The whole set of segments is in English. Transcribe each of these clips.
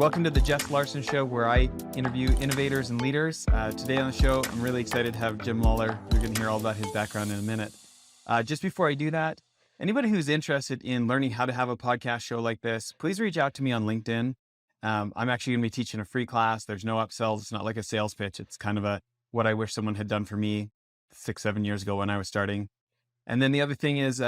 Welcome to the Jess Larsen Show, where I interview innovators and leaders. Today on the show, I'm really excited to have Jim Lawler. You're going to hear all about his background in a minute. Just before I do that, anybody who's interested in learning how to have a podcast show like this, please reach out to me on LinkedIn. I'm actually going to be teaching a free class. There's no upsells. It's not like a sales pitch. It's kind of what I wish someone had done for me 6-7 years ago when I was starting. And then the other thing is,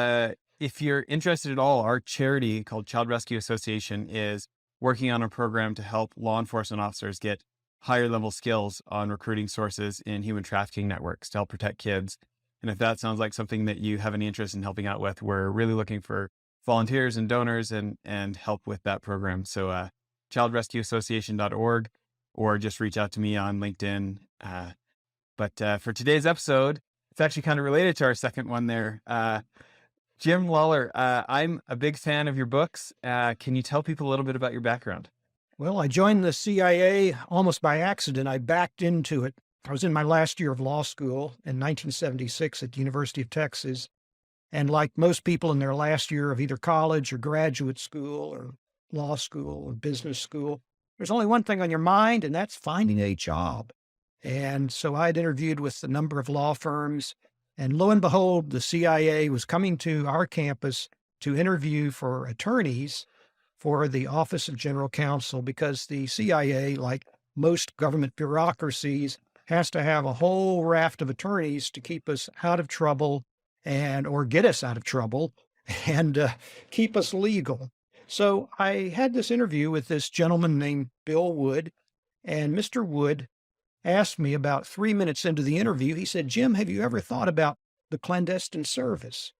if you're interested at all, our charity called Child Rescue Association is working on a program to help law enforcement officers get higher level skills on recruiting sources in human trafficking networks to help protect kids. And if that sounds like something that you have any interest in helping out with, we're really looking for volunteers and donors and help with that program. So childrescueassociation.org, or just reach out to me on LinkedIn. But for today's episode, it's actually kind of related to our second one there. Jim Lawler, I'm a big fan of your books. Can you tell people a little bit about your background? Well, I joined the CIA almost by accident. I backed into it. I was in my last year of law school in 1976 at the University of Texas. And like most people in their last year of either college or graduate school or law school or business school, there's only one thing on your mind, and that's finding a job. And so I'd interviewed with a number of law firms. And lo and behold, the CIA was coming to our campus to interview for attorneys for the Office of General Counsel, because the CIA, like most government bureaucracies, has to have a whole raft of attorneys to keep us out of trouble or get us out of trouble and keep us legal. So I had this interview with this gentleman named Bill Wood, and Mr. Wood asked me about 3 minutes into the interview. He said, "Jim, have you ever thought about the clandestine service?"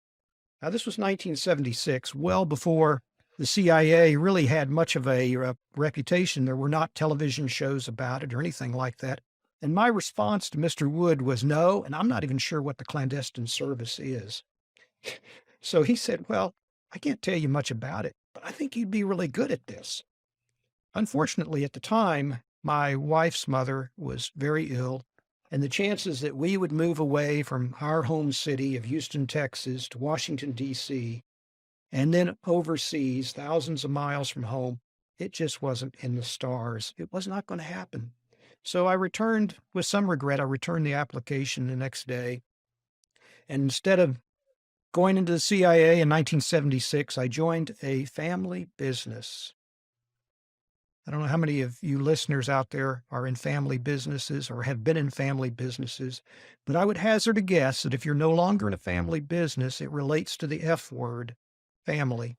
Now, this was 1976, well before the CIA really had much of a reputation. There were not television shows about it or anything like that. And my response to Mr. Wood was no, and I'm not even sure what the clandestine service is. So he said, "Well, I can't tell you much about it, but I think you'd be really good at this." Unfortunately, at the time, my wife's mother was very ill, and the chances that we would move away from our home city of Houston, Texas, to Washington, D.C., and then overseas, thousands of miles from home, it just wasn't in the stars. It was not going to happen. So I returned, with some regret, I returned the application the next day. And instead of going into the CIA in 1976, I joined a family business. I don't know how many of you listeners out there are in family businesses or have been in family businesses, but I would hazard a guess that if you're no longer in a family business, it relates to the F word, family.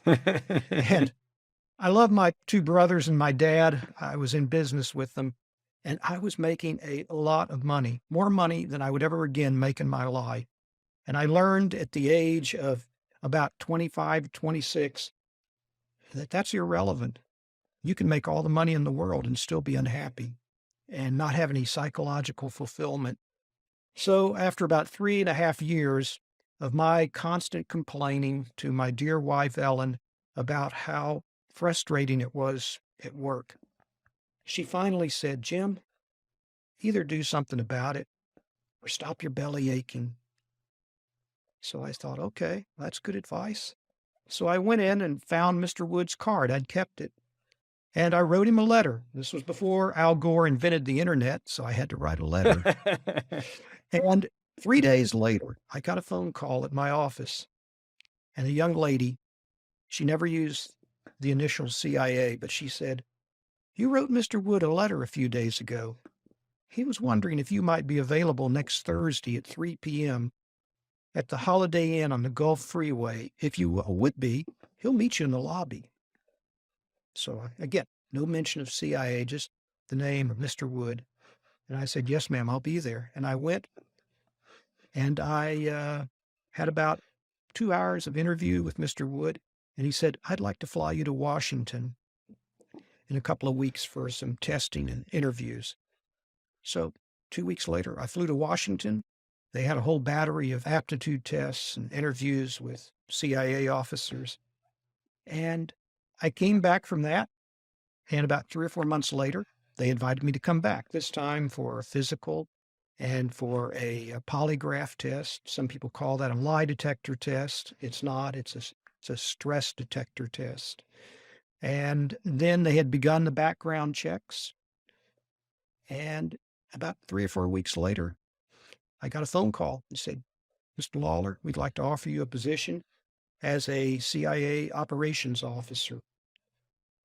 And I love my two brothers and my dad. I was in business with them, and I was making a lot of money, more money than I would ever again make in my life. And I learned at the age of about 25, 26, that that's irrelevant. You can make all the money in the world and still be unhappy and not have any psychological fulfillment. So after about 3.5 years of my constant complaining to my dear wife, Ellen, about how frustrating it was at work, she finally said, "Jim, either do something about it or stop your belly aching." So I thought, okay, that's good advice. So I went in and found Mr. Wood's card. I'd kept it. And I wrote him a letter. This was before Al Gore invented the internet, so I had to write a letter. And 3 days later, I got a phone call at my office. And a young lady, she never used the initials CIA, but she said, "You wrote Mr. Wood a letter a few days ago. He was wondering if you might be available next Thursday at 3 p.m. at the Holiday Inn on the Gulf Freeway. If you would be, he'll meet you in the lobby." So again, no mention of CIA, just the name of Mr. Wood. And I said, "Yes, ma'am, I'll be there." And I went, and I had about 2 hours of interview with Mr. Wood. And he said, "I'd like to fly you to Washington in a couple of weeks for some testing and interviews." So 2 weeks later, I flew to Washington. They had a whole battery of aptitude tests and interviews with CIA officers. And I came back from that, and about 3 or 4 months later, they invited me to come back, this time for a physical and for a polygraph test. Some people call that a lie detector test. It's not. It's a stress detector test. And then they had begun the background checks. And about 3 or 4 weeks later, I got a phone call and said, Mr. Lawler, we'd like to offer you a position as a CIA operations officer.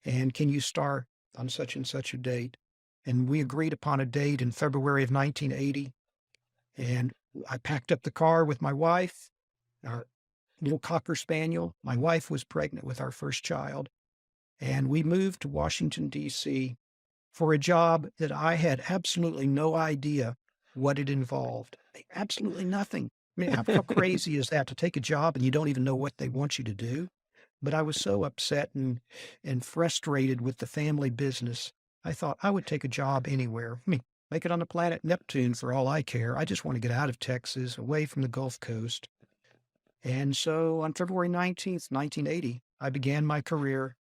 And can you start on such and such a date? And we agreed upon a date in February of 1980. And I packed up the car with my wife, our little Cocker Spaniel. My wife was pregnant with our first child. And we moved to Washington, D.C. for a job that I had absolutely no idea what it involved. Absolutely nothing. I mean, how crazy is that to take a job and you don't even know what they want you to do? But I was so upset and frustrated with the family business. I thought I would take a job anywhere. I mean, make it on the planet Neptune for all I care. I just want to get out of Texas, away from the Gulf Coast. And so on February 19th, 1980, I began my career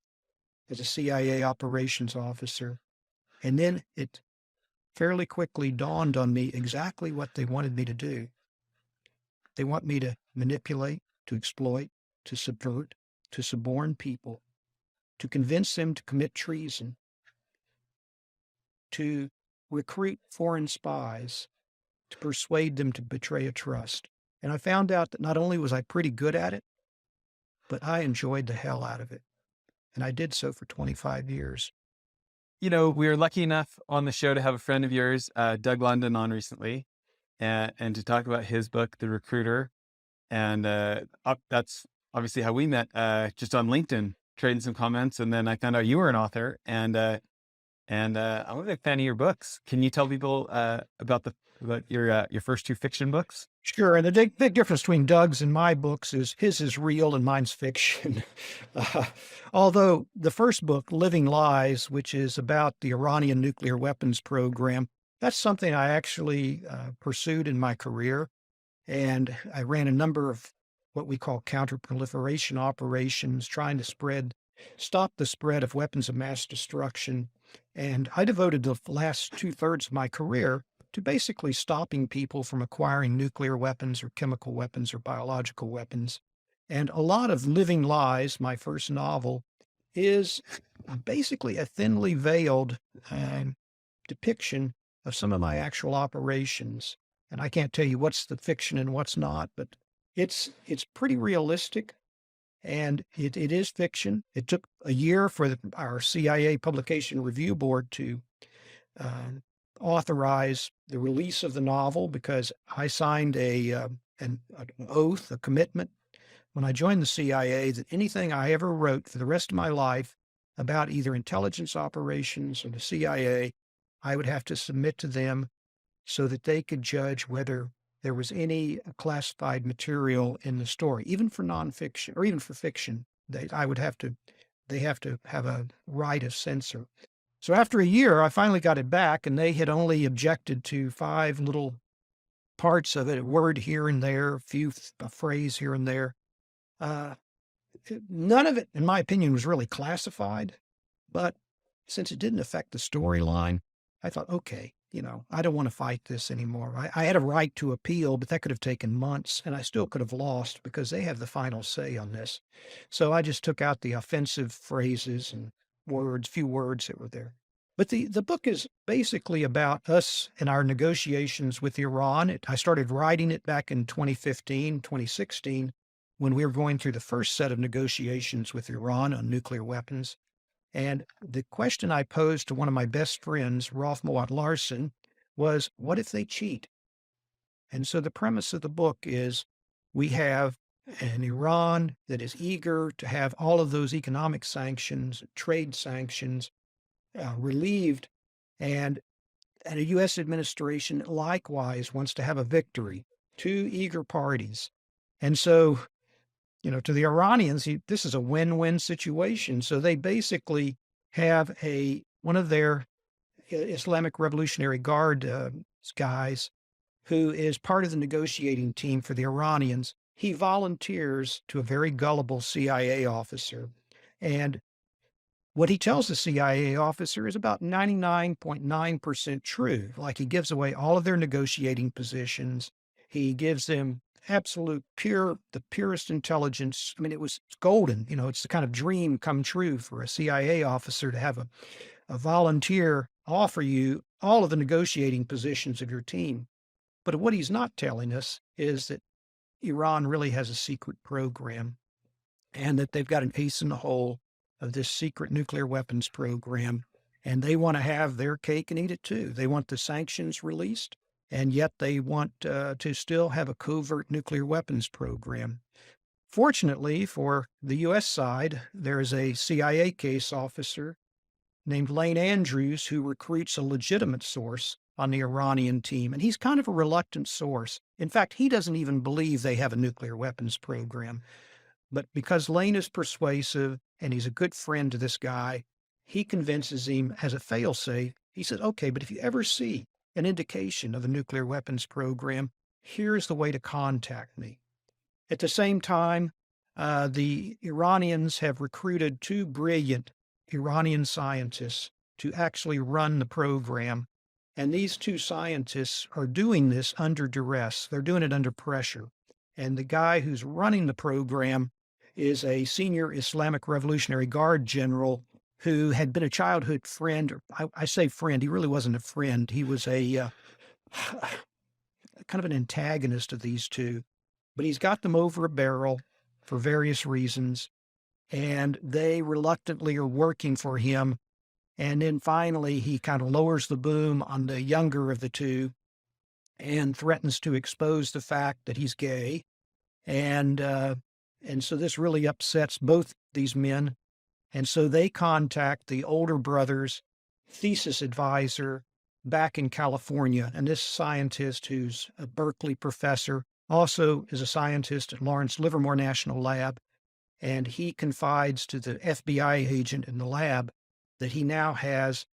as a CIA operations officer. And then it fairly quickly dawned on me exactly what they wanted me to do. They want me to manipulate, to exploit, to subvert, to suborn people, to convince them to commit treason, to recruit foreign spies, to persuade them to betray a trust. And I found out that not only was I pretty good at it, but I enjoyed the hell out of it. And I did so for 25 years. You know, we were lucky enough on the show to have a friend of yours, Doug London, on recently, and to talk about his book, The Recruiter. And that's obviously how we met, just on LinkedIn, trading some comments. And then I found out you were an author, and I'm a big fan of your books. Can you tell people about your first two fiction books? Sure. And the big difference between Doug's and my books is his is real and mine's fiction. Although the first book, Living Lies, which is about the Iranian nuclear weapons program, that's something I actually pursued in my career. And I ran a number of what we call counterproliferation operations, trying to stop the spread of weapons of mass destruction. And I devoted the last 2/3 of my career to basically stopping people from acquiring nuclear weapons or chemical weapons or biological weapons. And a lot of Living Lies, my first novel, is basically a thinly veiled depiction of some of my actual operations. And I can't tell you what's the fiction and what's not, but it's pretty realistic. And it is fiction. It took a year for our CIA Publication Review Board to authorize the release of the novel, because I signed an oath, a commitment, when I joined the CIA, that anything I ever wrote for the rest of my life about either intelligence operations or the CIA, I would have to submit to them so that they could judge whether there was any classified material in the story, even for nonfiction or even for fiction. They have to have a right of censor. So after a year, I finally got it back, and they had only objected to 5 little parts of it, a word here and there, a phrase here and there. None of it, in my opinion, was really classified, but since it didn't affect the storyline, I thought, okay, I don't want to fight this anymore. I had a right to appeal, but that could have taken months, and I still could have lost because they have the final say on this. So I just took out the offensive phrases and few words that were there. But the book is basically about us and our negotiations with Iran. I started writing it back in 2015, 2016, when we were going through the first set of negotiations with Iran on nuclear weapons. And the question I posed to one of my best friends, Rolf Moat Larsen, was, what if they cheat? And so the premise of the book is we have an Iran that is eager to have all of those economic sanctions, trade sanctions relieved, and a U.S. administration likewise wants to have a victory. Two eager parties. And so, to the Iranians, this is a win-win situation. So they basically have one of their Islamic Revolutionary Guard guys who is part of the negotiating team for the Iranians. He volunteers to a very gullible CIA officer. And what he tells the CIA officer is about 99.9% true. Like, he gives away all of their negotiating positions. He gives them absolute the purest intelligence. I mean, it's golden. It's the kind of dream come true for a CIA officer to have a volunteer offer you all of the negotiating positions of your team. But what he's not telling us is that Iran really has a secret program and that they've got an ace in the hole of this secret nuclear weapons program. And they want to have their cake and eat it too. They want the sanctions released, and yet they want to still have a covert nuclear weapons program. Fortunately for the U.S. side, there's a CIA case officer named Lane Andrews who recruits a legitimate source on the Iranian team. And he's kind of a reluctant source. In fact, he doesn't even believe they have a nuclear weapons program. But because Lane is persuasive and he's a good friend to this guy, he convinces him as a failsafe. He said, okay, but if you ever see an indication of a nuclear weapons program, here's the way to contact me. At the same time, the Iranians have recruited two brilliant Iranian scientists to actually run the program. And these two scientists are doing this under duress. They're doing it under pressure. And the guy who's running the program is a senior Islamic Revolutionary Guard general who had been a childhood friend. Or I say friend, he really wasn't a friend. He was a kind of an antagonist of these two. But he's got them over a barrel for various reasons. And they reluctantly are working for him. And then finally, he kind of lowers the boom on the younger of the two and threatens to expose the fact that he's gay. And so this really upsets both these men. And so they contact the older brother's thesis advisor back in California. And this scientist, who's a Berkeley professor, also is a scientist at Lawrence Livermore National Lab. And he confides to the FBI agent in the lab that he now has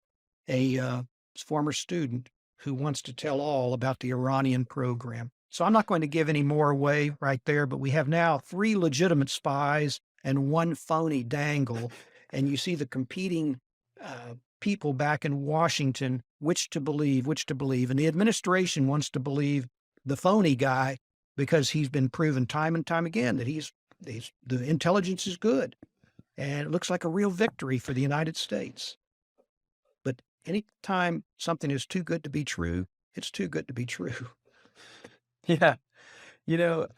a former student who wants to tell all about the Iranian program. So I'm not going to give any more away right there, but we have now 3 legitimate spies and 1 phony dangle. And you see the competing people back in Washington, which to believe. And the administration wants to believe the phony guy because he's been proven time and time again that the intelligence is good. And it looks like a real victory for the United States. But anytime something is too good to be true, it's too good to be true. Yeah.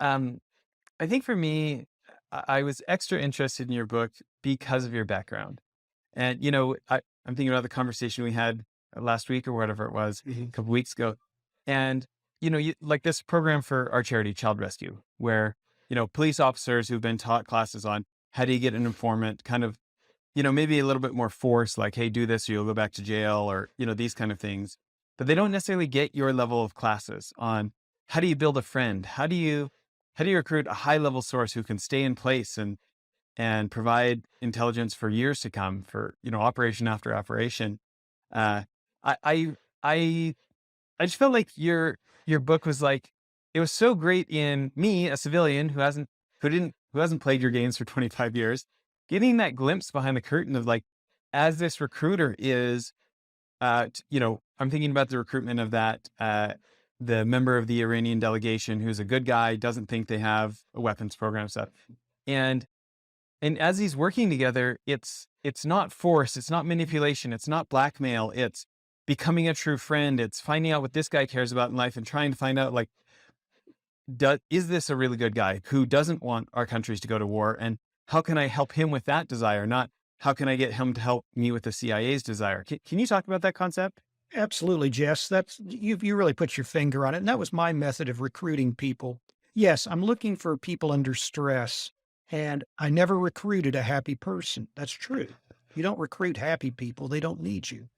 I think for me, I was extra interested in your book because of your background. And, I'm thinking about the conversation we had last week or whatever it was, a couple weeks ago. And, you like this program for our charity, Child Rescue, where, police officers who've been taught classes on how do you get an informant, kind of, maybe a little bit more force, like, hey, do this or you'll go back to jail, or, these kind of things. But they don't necessarily get your level of classes on how do you build a friend? How do you recruit a high level source who can stay in place and provide intelligence for years to come, for, operation after operation? I I I I just felt like your book was like, it was so great in me, a civilian who hasn't played your games for 25 years, getting that glimpse behind the curtain of like, as this recruiter is, I'm thinking about the recruitment of the member of the Iranian delegation who's a good guy, doesn't think they have a weapons program stuff. And as he's working together, it's not force, it's not manipulation, it's not blackmail, it's becoming a true friend. It's finding out what this guy cares about in life and trying to find out, like, is this a really good guy who doesn't want our countries to go to war? And how can I help him with that desire? Not how can I get him to help me with the CIA's desire? Can you talk about that concept? Absolutely, Jess. You really put your finger on it. And that was my method of recruiting people. Yes, I'm looking for people under stress. And I never recruited a happy person. That's true. You don't recruit happy people. They don't need you.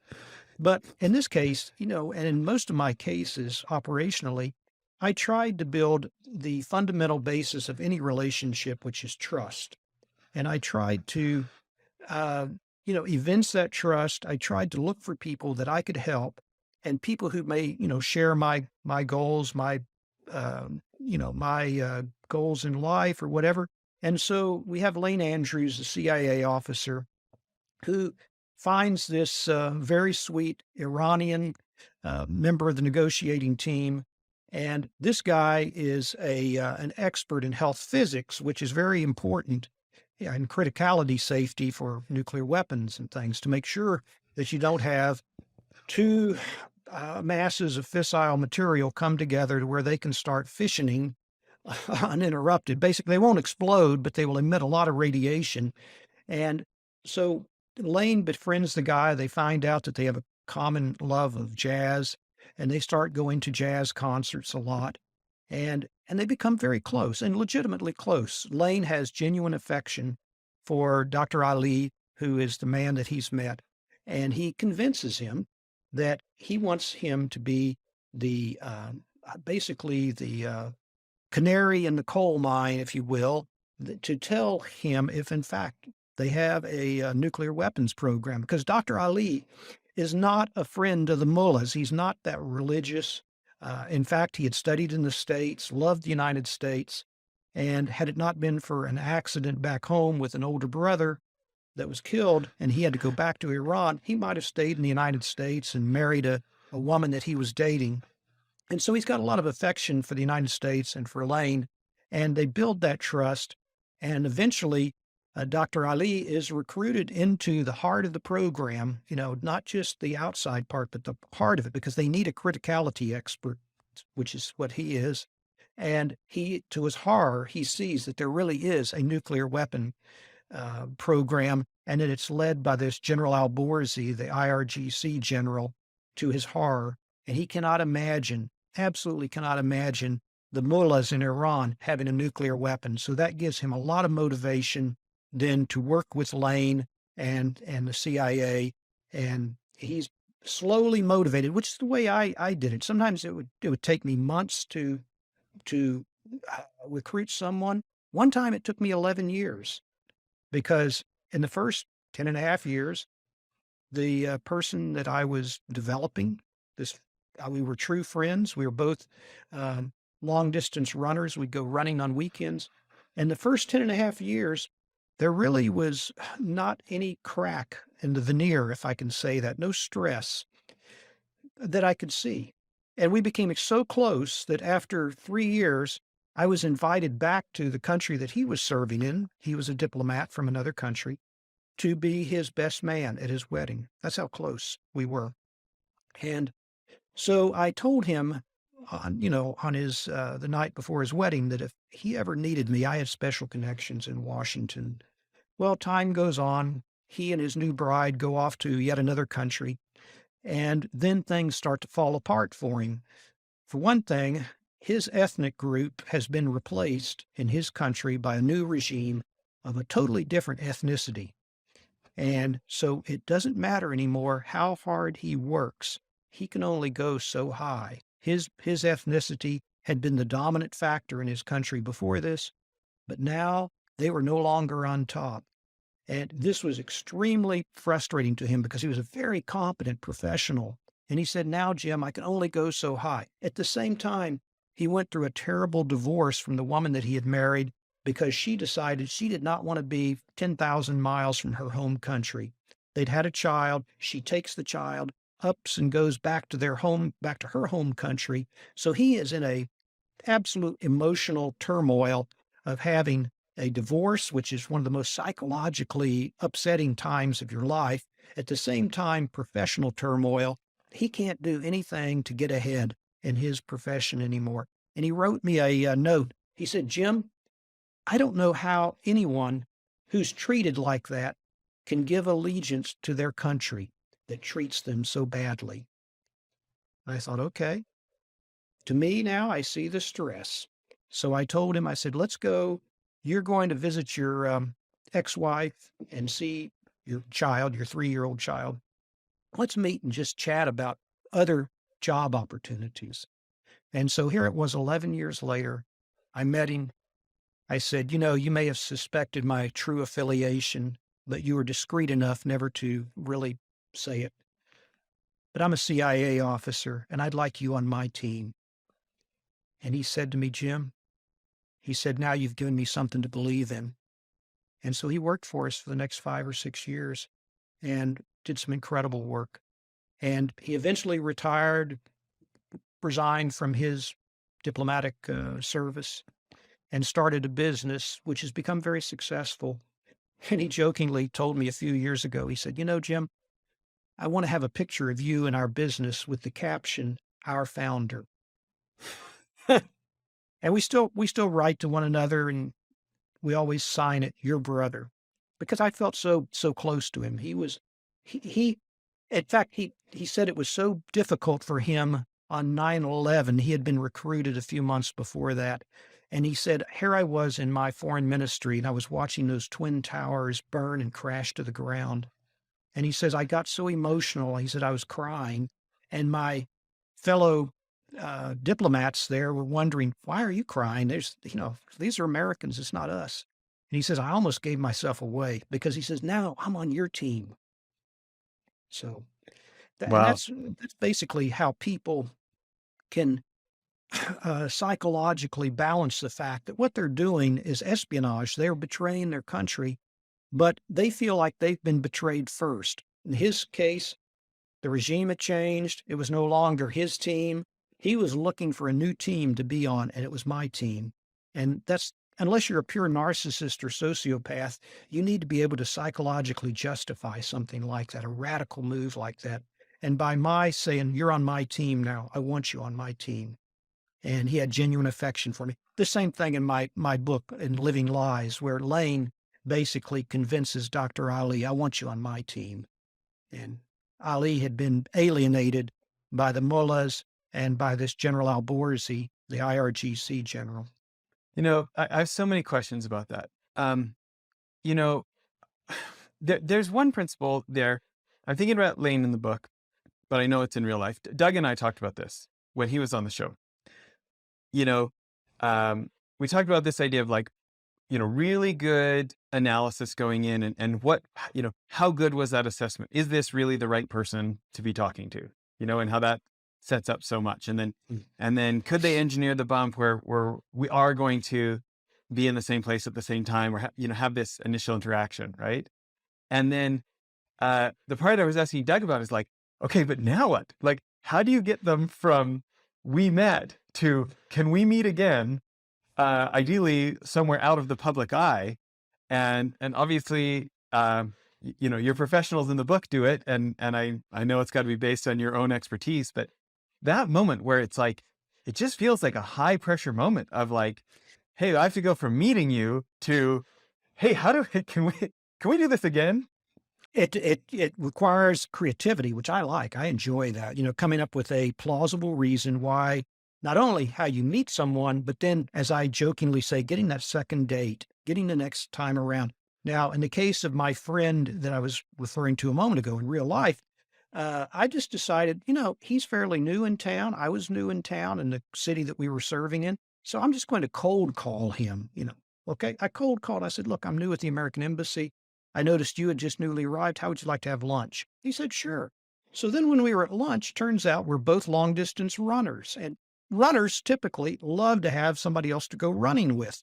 But in this case, and in most of my cases, operationally, I tried to build the fundamental basis of any relationship, which is trust. And I tried to, evince that trust. I tried to look for people that I could help and people who may, share my goals, my goals in life or whatever. And so we have Lane Andrews, the CIA officer, who finds this very sweet Iranian member of the negotiating team And this guy is an expert in health physics, which is very important, yeah, in criticality safety for nuclear weapons and things to make sure that you don't have two masses of fissile material come together to where they can start fissioning uninterrupted. Basically, they won't explode, but they will emit a lot of radiation. And so Lane befriends the guy. They find out that they have a common love of jazz, and they start going to jazz concerts a lot. And they become very close and legitimately close. Lane has genuine affection for Dr. Ali, who is the man that he's met, and he convinces him that he wants him to be the basically the canary in the coal mine, if you will, to tell him if in fact they have a nuclear weapons program. Because Dr. Ali is not a friend of the mullahs. He's not that religious. In fact, he had studied in the States, loved the United States, and had it not been for an accident back home with an older brother that was killed and he had to go back to Iran, he might have stayed in the United States and married a woman that he was dating. And so he's got a lot of affection for the United States and for Lane, and they build that trust. And eventually, Dr. Ali is recruited into the heart of the program, not just the outside part, but the heart of it, because they need a criticality expert, which is what he is. And to his horror, he sees that there really is a nuclear weapon program, and that it's led by this General Al-Borzi, the IRGC general, to his horror. And he cannot imagine, absolutely cannot imagine, the mullahs in Iran having a nuclear weapon. So that gives him a lot of motivation then to work with Lane and the CIA. And he's slowly motivated, which is the way I did it. Sometimes it would take me months to recruit someone. One time it took me 11 years because in the first 10 and a half years, the person that I was developing, we were true friends. We were both long distance runners. We'd go running on weekends. And the first 10 and a half years, there really was not any crack in the veneer, if I can say that, no stress that I could see. And we became so close that after 3 years, I was invited back to the country that he was serving in. He was a diplomat from another country, to be his best man at his wedding. That's how close we were. And so I told him on his the night before his wedding that if he ever needed me, I had special connections in Washington. Well, time goes on. He and his new bride go off to yet another country, and then things start to fall apart for him. For one thing, his ethnic group has been replaced in his country by a new regime of a totally different ethnicity. And so it doesn't matter anymore how hard he works. He can only go so high. His ethnicity had been the dominant factor in his country before this, but now they were no longer on top. And this was extremely frustrating to him because he was a very competent professional. And he said, now, Jim, I can only go so high. At the same time, he went through a terrible divorce from the woman that he had married because she decided she did not want to be 10,000 miles from her home country. They'd had a child. She takes the child, ups and goes back to her home country. So he is in a absolute emotional turmoil of having a divorce, which is one of the most psychologically upsetting times of your life. At the same time, professional turmoil. He can't do anything to get ahead in his profession anymore. And he wrote me a note. He said, Jim, I don't know how anyone who's treated like that can give allegiance to their country that treats them so badly. I thought, okay. To me now, I see the stress. So I told him, I said, let's go. You're going to visit your ex-wife and see your child, your 3-year-old child. Let's meet and just chat about other job opportunities. And so here it was 11 years later. I met him. I said, you may have suspected my true affiliation, but you were discreet enough never to really say it. But I'm a CIA officer, and I'd like you on my team. And he said to me, Jim, he said, now you've given me something to believe in. And so he worked for us for the next 5 or 6 years and did some incredible work. And he eventually retired, resigned from his diplomatic service and started a business which has become very successful. And he jokingly told me a few years ago, he said, Jim, I want to have a picture of you in our business with the caption, our founder. And we still write to one another, and we always sign it, your brother, because I felt so close to him. He in fact, he said it was so difficult for him on 9/11. He had been recruited a few months before that. And he said, here I was in my foreign ministry, and I was watching those twin towers burn and crash to the ground. And he says, I got so emotional. He said, I was crying. And my fellow diplomats there were wondering, why are you crying? These are Americans. It's not us. And he says, I almost gave myself away because he says, now I'm on your team. So, and Wow. that's basically how people can psychologically balance the fact that what they're doing is espionage. They're betraying their country, but they feel like they've been betrayed first. In his case, the regime had changed. It was no longer his team. He was looking for a new team to be on, and it was my team. And that's, unless you're a pure narcissist or sociopath, you need to be able to psychologically justify something like that, a radical move like that. And by my saying, you're on my team now, I want you on my team. And he had genuine affection for me. The same thing in my book, in Living Lies, where Lane basically convinces Dr. Ali, I want you on my team. And Ali had been alienated by the mullahs and by this General Alborzi, the IRGC general. I have so many questions about that. You know, there's one principle there. I'm thinking about Lane in the book, but I know it's in real life. Doug and I talked about this when he was on the show. You know, we talked about this idea of like, really good analysis going in and what, how good was that assessment? Is this really the right person to be talking to, and how that sets up so much. And then could they engineer the bump where we are going to be in the same place at the same time or, have this initial interaction. Right. And then, the part I was asking Doug about is like, okay, but now what? Like, how do you get them from we met to can we meet again? Ideally somewhere out of the public eye. And obviously, your professionals in the book do it. And I know it's got to be based on your own expertise, but that moment where it's like, it just feels like a high pressure moment of like, hey, I have to go from meeting you to, hey, can we do this again? It requires creativity, which I like. I enjoy that, coming up with a plausible reason why not only how you meet someone, but then, as I jokingly say, getting that second date, getting the next time around. Now, in the case of my friend that I was referring to a moment ago in real life, I just decided, he's fairly new in town. I was new in town in the city that we were serving in. So I'm just going to cold call him, Okay. I cold called. I said, look, I'm new at the American Embassy. I noticed you had just newly arrived. How would you like to have lunch? He said, sure. So then when we were at lunch, turns out we're both long distance runners, and runners typically love to have somebody else to go running with.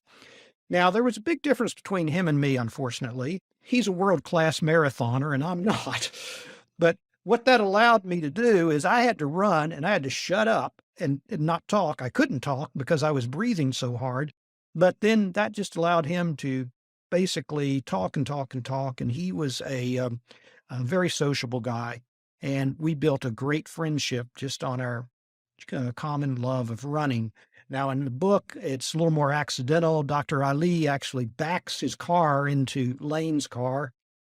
Now, there was a big difference between him and me, unfortunately. He's a world-class marathoner and I'm not. But what that allowed me to do is I had to run and I had to shut up and not talk. I couldn't talk because I was breathing so hard. But then that just allowed him to basically talk and talk and talk. And he was a very sociable guy. And we built a great friendship just on our common love of running. Now, in the book, it's a little more accidental. Dr. Ali actually backs his car into Lane's car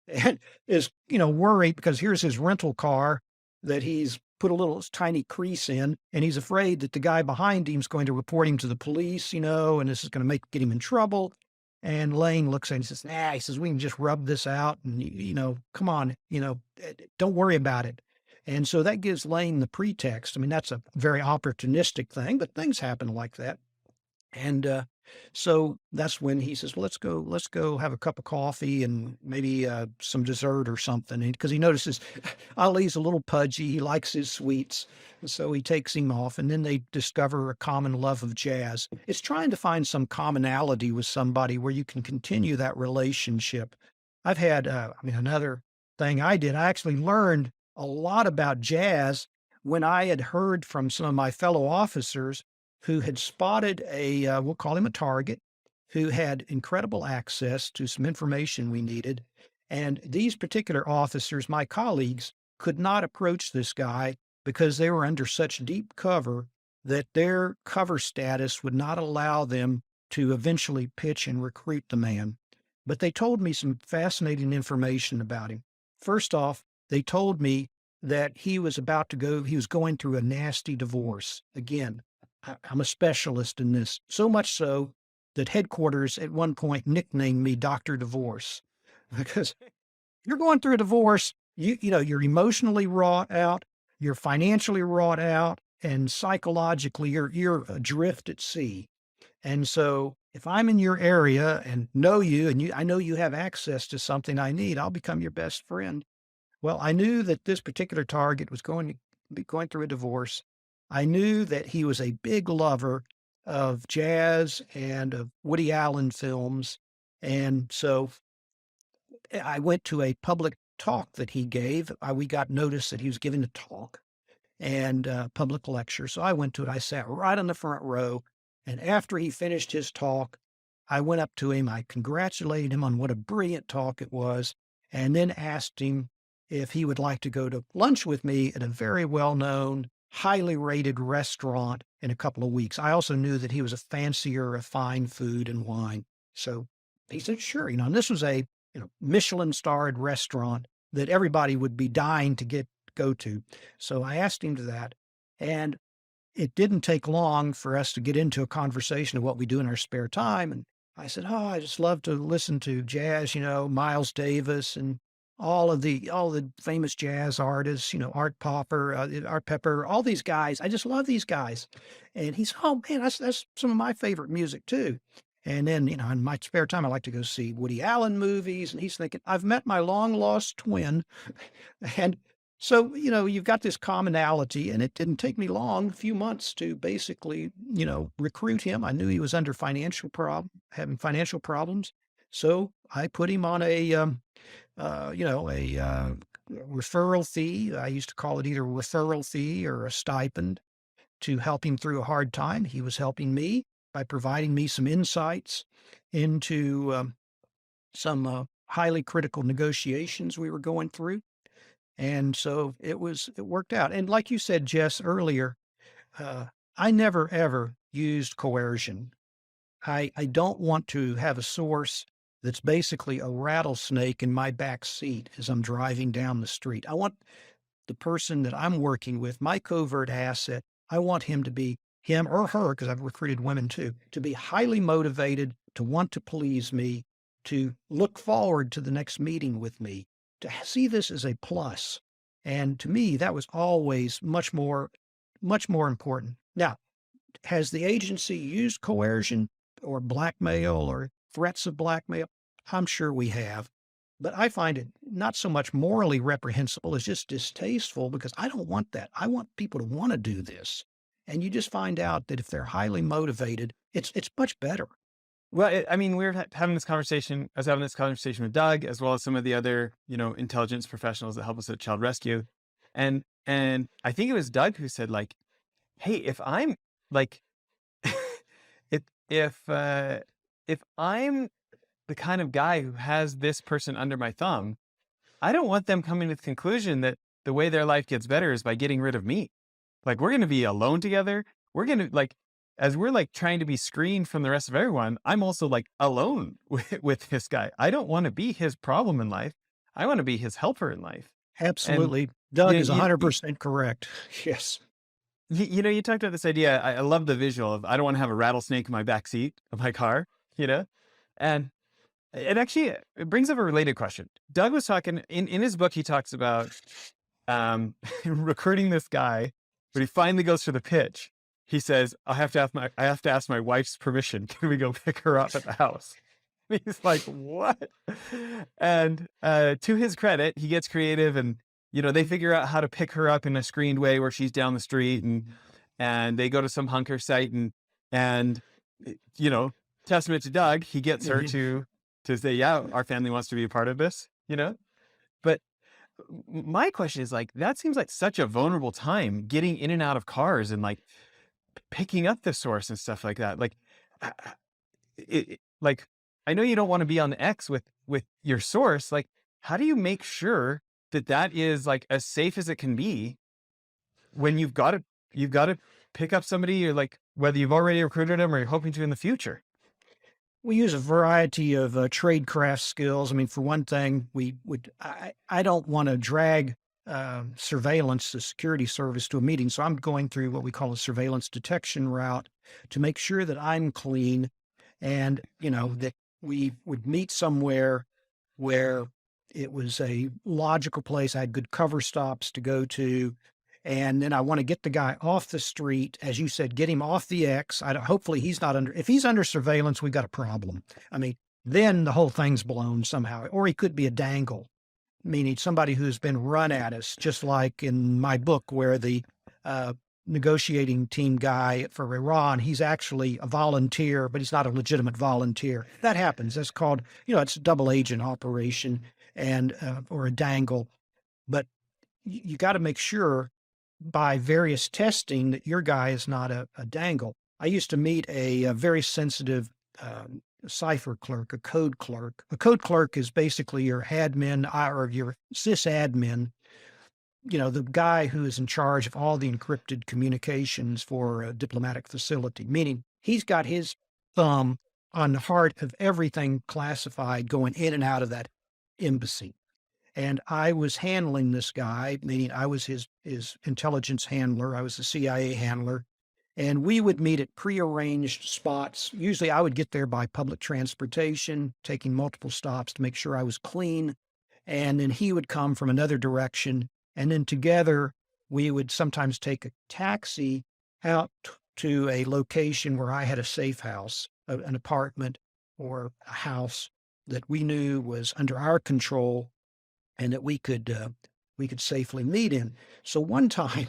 and is, worried because here's his rental car that he's put a little tiny crease in, and he's afraid that the guy behind him is going to report him to the police, and this is going to get him in trouble. And Lane looks at him and says, he says, we can just rub this out and, come on, don't worry about it. And so that gives Lane the pretext. I mean, that's a very opportunistic thing, but things happen like that. And so that's when he says, well, let's go have a cup of coffee and maybe some dessert or something. Because he notices Ali's a little pudgy. He likes his sweets. And so he takes him off, and then they discover a common love of jazz. It's trying to find some commonality with somebody where you can continue that relationship. I've had, another thing I did, I actually learned a lot about jazz when I had heard from some of my fellow officers who had spotted we'll call him a target, who had incredible access to some information we needed. And these particular officers, my colleagues, could not approach this guy because they were under such deep cover that their cover status would not allow them to eventually pitch and recruit the man. But they told me some fascinating information about him. First off, they told me that he was he was going through a nasty divorce. Again, I'm a specialist in this, so much so that headquarters at one point nicknamed me Dr. Divorce because you're going through a divorce, you're emotionally wrought out, you're financially wrought out, and psychologically you're adrift at sea. And so if I'm in your area and know you and I know you have access to something I need, I'll become your best friend. Well, I knew that this particular target was going to be going through a divorce. I knew that he was a big lover of jazz and of Woody Allen films. And so I went to a public talk that he gave. We got notice that he was giving a talk and public lecture. So I went to it. I sat right on the front row. And after he finished his talk, I went up to him. I congratulated him on what a brilliant talk it was, and then asked him if he would like to go to lunch with me at a very well known, highly rated restaurant in a couple of weeks. I also knew that he was a fancier of fine food and wine. So he said, sure. And this was a Michelin starred restaurant that everybody would be dying to go to. So I asked him to that. And it didn't take long for us to get into a conversation of what we do in our spare time. And I said, oh, I just love to listen to jazz, Miles Davis and all the famous jazz artists, Art Popper, Art Pepper, all these guys. I just love these guys. And he said, oh man, that's some of my favorite music too. And then, in my spare time, I like to go see Woody Allen movies. And he's thinking, I've met my long lost twin. And so, you've got this commonality, and it didn't take me long, a few months to basically, recruit him. I knew he was under having financial problems. So I put him on a referral fee. I used to call it either a referral fee or a stipend to help him through a hard time. He was helping me by providing me some insights into some highly critical negotiations we were going through. And so it worked out. And like you said, Jess, earlier, I never, ever used coercion. I don't want to have a source that's basically a rattlesnake in my back seat as I'm driving down the street. I want the person that I'm working with, my covert asset, I want him to be, him or her, because I've recruited women too, to be highly motivated, to want to please me, to look forward to the next meeting with me, to see this as a plus. And to me, that was always much more important. Now, has the agency used coercion or blackmail or threats of blackmail? I'm sure we have. But I find it not so much morally reprehensible as just distasteful because I don't want that. I want people to want to do this. And you just find out that if they're highly motivated, it's much better. Well, we were having this conversation. I was having this conversation with Doug, as well as some of the other, intelligence professionals that help us at Child Rescue, and I think it was Doug who said, like, "Hey, if I'm like, if I'm the kind of guy who has this person under my thumb, I don't want them coming to the conclusion that the way their life gets better is by getting rid of me. Like, we're going to be alone together. We're going to as we're trying to be screened from the rest of everyone, I'm also alone with this guy. I don't want to be his problem in life. I want to be his helper in life." Absolutely. Doug is 100% correct. Yes. You talked about this idea. I love the visual of, I don't want to have a rattlesnake in my backseat of my car, and it brings up a related question. Doug was talking in his book. He talks about recruiting this guy, but he finally goes for the pitch. He says, I have to ask my wife's permission. Can we go pick her up at the house? He's like, what? And to his credit, he gets creative, and they figure out how to pick her up in a screened way where she's down the street, and they go to some hunker site, and testament to Doug, he gets her to say, yeah, our family wants to be a part of this, But my question is, that seems like such a vulnerable time, getting in and out of cars, and picking up the source and stuff like that. Like, uh, uh, like, I know you don't want to be on X with your source. Like, how do you make sure that that is like as safe as it can be when you've got to pick up somebody, you're like, whether you've already recruited them or you're hoping to in the future? We use a variety of tradecraft skills. I mean, for one thing, I don't want to drag surveillance, the security service, to a meeting. So I'm going through what we call a surveillance detection route to make sure that I'm clean, and, that we would meet somewhere where it was a logical place. I had good cover stops to go to. And then I want to get the guy off the street, as you said, get him off the X. Hopefully he's not under, if he's under surveillance, we've got a problem. I mean, then the whole thing's blown somehow. Or he could be a dangle, meaning somebody who's been run at us, just like in my book where the uh, negotiating team guy for Iran, he's actually a volunteer, but he's not a legitimate volunteer. That happens. That's called, it's a double agent operation, and or a dangle. But you got to make sure by various testing that your guy is not a dangle. I used to meet a very sensitive cipher clerk, a code clerk. A code clerk is basically your admin or your sysadmin, the guy who is in charge of all the encrypted communications for a diplomatic facility, meaning he's got his thumb on the heart of everything classified going in and out of that embassy. And I was handling this guy, meaning I was his intelligence handler. I was the CIA handler. And we would meet at prearranged spots. Usually I would get there by public transportation, taking multiple stops to make sure I was clean. And then he would come from another direction. And then together we would sometimes take a taxi out to a location where I had a safe house, an apartment or a house that we knew was under our control and that we could safely meet in. So one time,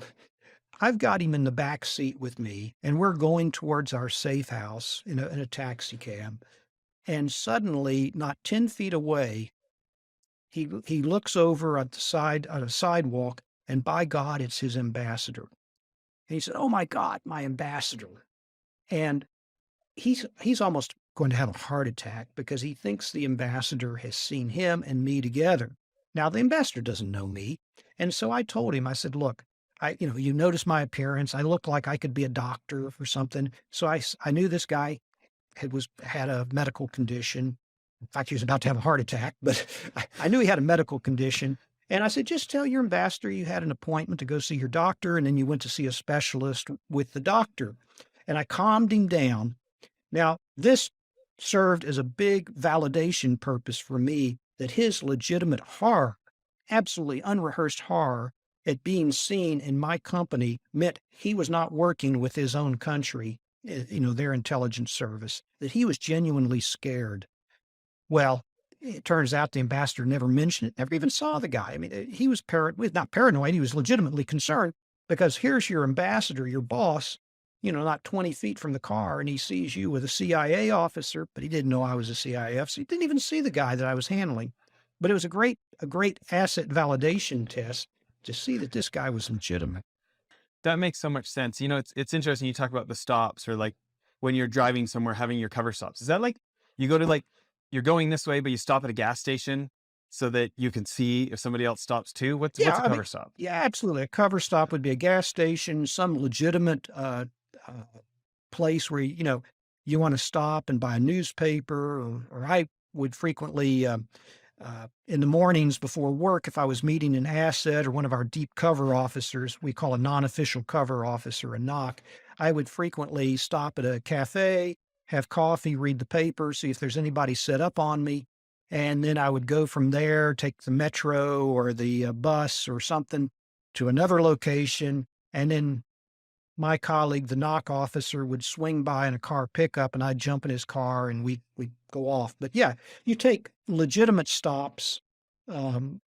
I've got him in the back seat with me, and we're going towards our safe house in a taxi cab. And suddenly, not 10 feet away, he looks over at the side on a sidewalk, and by God, it's his ambassador. And he said, "Oh my God, my ambassador!" And he's almost going to have a heart attack because he thinks the ambassador has seen him and me together. Now, the ambassador doesn't know me. And so I told him, I said, "Look, you notice my appearance. I look like I could be a doctor or something." So I knew this guy had a medical condition. In fact, he was about to have a heart attack, but I knew he had a medical condition. And I said, "Just tell your ambassador you had an appointment to go see your doctor, and then you went to see a specialist with the doctor." And I calmed him down. Now, this served as a big validation purpose for me that his legitimate horror, absolutely unrehearsed horror at being seen in my company meant he was not working with his own country, their intelligence service, that he was genuinely scared. Well, it turns out the ambassador never mentioned it, never even saw the guy. I mean, he was not paranoid, he was legitimately concerned because here's your ambassador, your boss, not 20 feet from the car, and he sees you with a CIA officer, but he didn't know I was a CIA officer. He didn't even see the guy that I was handling. But it was a great asset validation test to see that this guy was legitimate. That makes so much sense. It's interesting. You talk about the stops, or like when you're driving somewhere, having your cover stops. Is that like you go to like, you're going this way, but you stop at a gas station so that you can see if somebody else stops too? What's a cover stop? Yeah, absolutely. A cover stop would be a gas station, some legitimate place where, you want to stop and buy a newspaper, or I would frequently, in the mornings before work, if I was meeting an asset or one of our deep cover officers, we call a non-official cover officer a knock, I would frequently stop at a cafe, have coffee, read the paper, see if there's anybody set up on me. And then I would go from there, take the metro or the bus or something to another location. And then my colleague, the knock officer, would swing by in a car pickup and I'd jump in his car and we'd go off. But yeah, you take legitimate stops,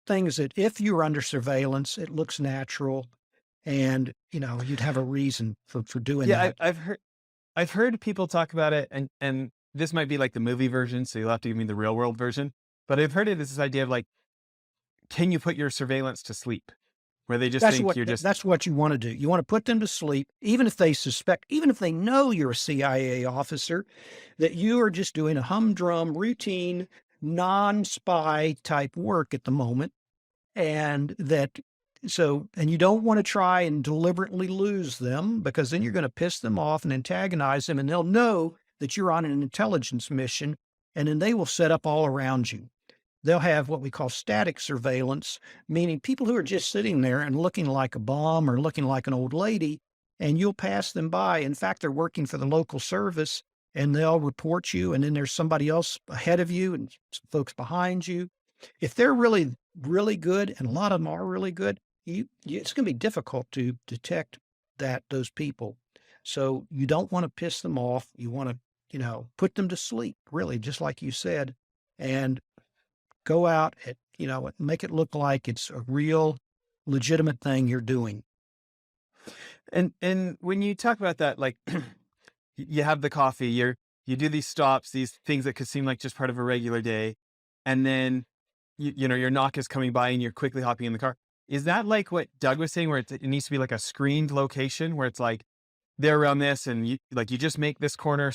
things that if you're under surveillance, it looks natural and, you'd have a reason for doing that. I've heard people talk about it, and this might be like the movie version, so you'll have to give me the real world version. But I've heard it as this idea of like, can you put your surveillance to sleep? where they just think you're just, That's what you want to do. You want to put them to sleep, even if they suspect, even if they know you're a CIA officer, that you are just doing a humdrum, routine, non-spy type work at the moment, and that and you don't want to try and deliberately lose them because then you're going to piss them off and antagonize them, and they'll know that you're on an intelligence mission, and then they will set up all around you. They'll have what we call static surveillance, meaning people who are just sitting there and looking like a bum or looking like an old lady, and you'll pass them by. In fact, they're working for the local service and they'll report you. And then there's somebody else ahead of you and some folks behind you. If they're really, really good, and a lot of them are really good, it's going to be difficult to detect those people. So you don't want to piss them off. You want to, put them to sleep, really, just like you said, and go out at, make it look like it's a real legitimate thing you're doing. and when you talk about that, like you have the coffee, you do these stops, these things that could seem like just part of a regular day, and then your knock is coming by and you're quickly hopping in the car. Is that like what Doug was saying, where it needs to be like a screened location where it's like they're around this and you just make this corner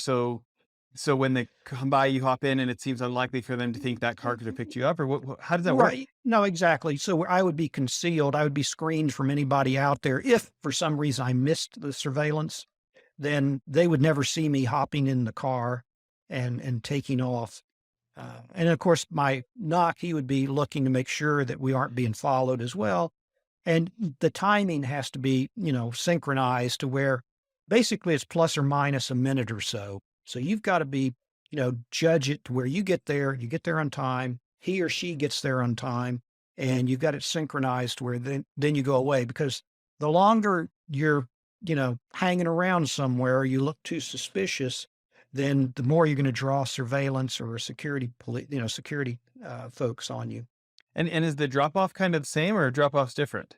so when they come by, you hop in and it seems unlikely for them to think that car could have picked you up, or how does that work? Right. No, exactly. So I would be concealed. I would be screened from anybody out there. If for some reason I missed the surveillance, then they would never see me hopping in the car and taking off. And of course, my knock, he would be looking to make sure that we aren't being followed as well. And the timing has to be, synchronized to where basically it's plus or minus a minute or so. So you've got to be, judge it to where you get there on time, he or she gets there on time, and you've got it synchronized where then you go away, because the longer you're, hanging around somewhere, you look too suspicious, then the more you're going to draw surveillance or security folks on you. And is the drop off kind of the same, or drop off's different?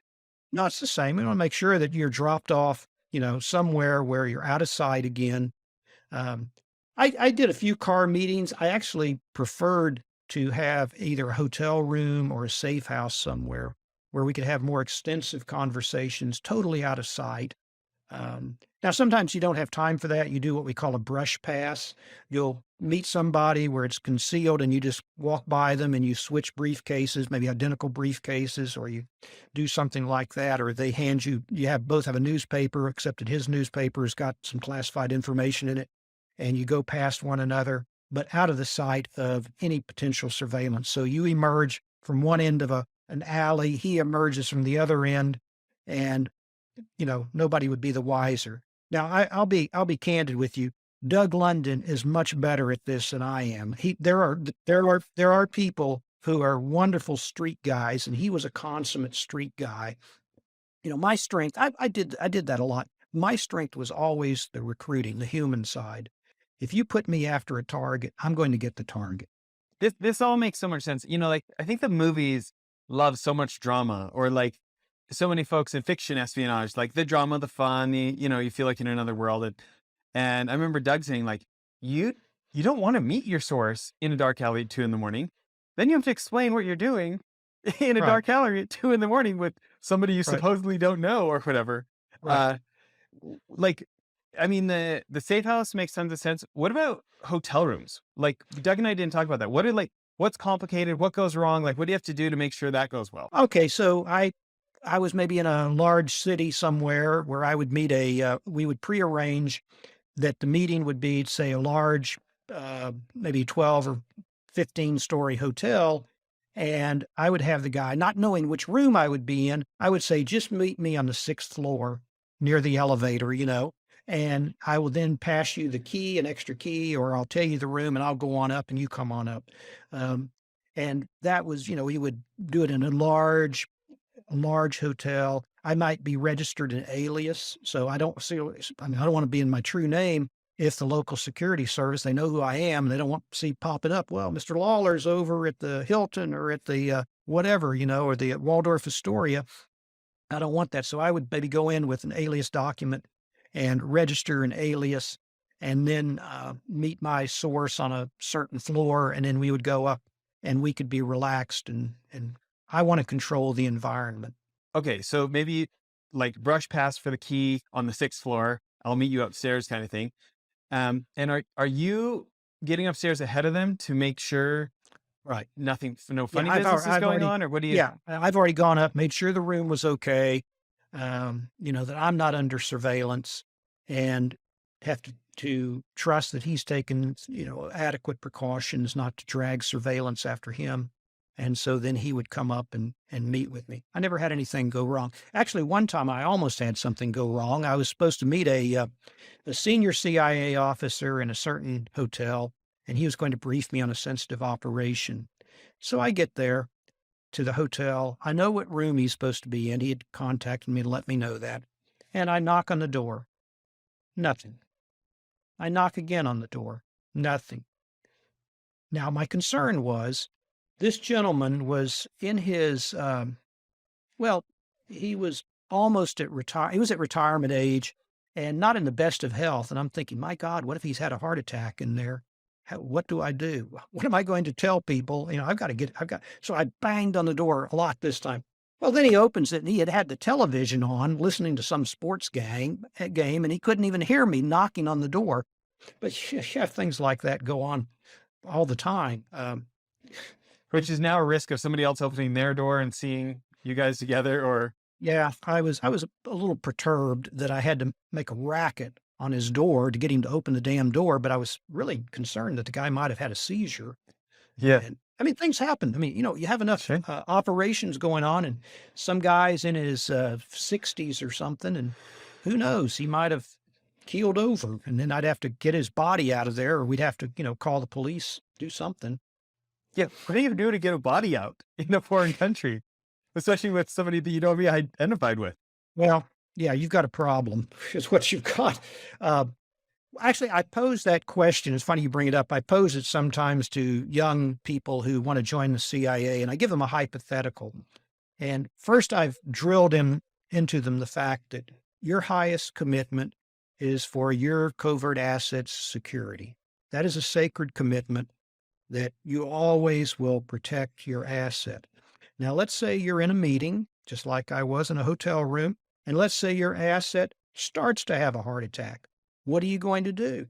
No, it's the same. We want to make sure that you're dropped off, somewhere where you're out of sight again. Um, I did a few car meetings. I actually preferred to have either a hotel room or a safe house somewhere where we could have more extensive conversations, totally out of sight. Now, sometimes you don't have time for that. You do what we call a brush pass. You'll meet somebody where it's concealed and you just walk by them and you switch briefcases, maybe identical briefcases, or you do something like that, or they hand you, both have a newspaper, except that his newspaper has got some classified information in it, and you go past one another, but out of the sight of any potential surveillance. So you emerge from one end of an alley, he emerges from the other end, and nobody would be the wiser. Now, I'll be candid with you. Doug London is much better at this than I am. There are people who are wonderful street guys, and he was a consummate street guy. My strength, I did that a lot. My strength was always the recruiting, the human side. If you put me after a target, I'm going to get the target. This all makes so much sense. Like I think the movies love so much drama, or like so many folks in fiction espionage, like the drama, the fun, you feel like in another world. And I remember Doug saying, like, you don't want to meet your source in a dark alley at 2 a.m. Then you have to explain what you're doing in a Right. dark alley at 2 a.m. with somebody you Right. supposedly don't know or whatever. Right. Like, I mean, the safe house makes tons of sense. What about hotel rooms? Like Doug and I didn't talk about that. What's complicated? What goes wrong? Like, what do you have to do to make sure that goes well? Okay, so I was maybe in a large city somewhere where I would meet we would prearrange that the meeting would be, say, a large, maybe 12 or 15-story hotel. And I would have the guy, not knowing which room I would be in, I would say, just meet me on the 6th floor near the elevator, and I will then pass you the key, an extra key, or I'll tell you the room and I'll go on up and you come on up. Um, and that was, we would do it in a large hotel. I might be registered an alias, so I don't want to be in my true name. If the local security service, they know who I am, and they don't want to see popping up, well, Mr. Lawler's over at the Hilton or at the whatever, or the Waldorf Astoria. I don't want that. So I would maybe go in with an alias document and register an alias, and then meet my source on a certain floor, and then we would go up and we could be relaxed, and I want to control the environment. okay, so maybe like brush pass for the key on the 6th floor. I'll meet you upstairs kind of thing. And are you getting upstairs ahead of them to make sure Right. no Yeah, funny business is I've going already on, or what do you? yeah, I've already gone up, made sure the room was okay, that I'm not under surveillance and have to trust that he's taken, adequate precautions not to drag surveillance after him. And so then he would come up and meet with me. I never had anything go wrong. Actually, one time I almost had something go wrong. I was supposed to meet a senior CIA officer in a certain hotel, and he was going to brief me on a sensitive operation. So I get there to the hotel. I know what room he's supposed to be in. He had contacted me to let me know that. And I knock on the door. Nothing. I knock again on the door. Nothing. Now, my concern was this gentleman was in his, well, he was almost at he was at retirement age and not in the best of health. And I'm thinking, my God, what if he's had a heart attack in there? What do I do? What am I going to tell people? So I banged on the door a lot this time. Well, then he opens it and he had had the television on listening to some sports game and he couldn't even hear me knocking on the door. But yeah, things like that go on all the time. Which is now a risk of somebody else opening their door and seeing you guys together, or Yeah, I was a little perturbed that I had to make a racket on his door to get him to open the damn door, but I was really concerned that the guy might have had a seizure. yeah, And I mean, things happen. I mean, you have enough sure. operations going on, and some guy's in his 60s or something, and who knows, he might have keeled over, and then I'd have to get his body out of there, or we'd have to, call the police, do something. Yeah, what are you gonna do to get a body out in a foreign country, especially with somebody that you don't be identified with? Well, yeah, you've got a problem, is what you've got. Uh, Actually, I pose that question. It's funny you bring it up. I pose it sometimes to young people who want to join the CIA, and I give them a hypothetical. And first, I've drilled into them the fact that your highest commitment is for your covert assets security. That is a sacred commitment that you always will protect your asset. Now, let's say you're in a meeting, just like I was in a hotel room, and let's say your asset starts to have a heart attack. What are you going to do?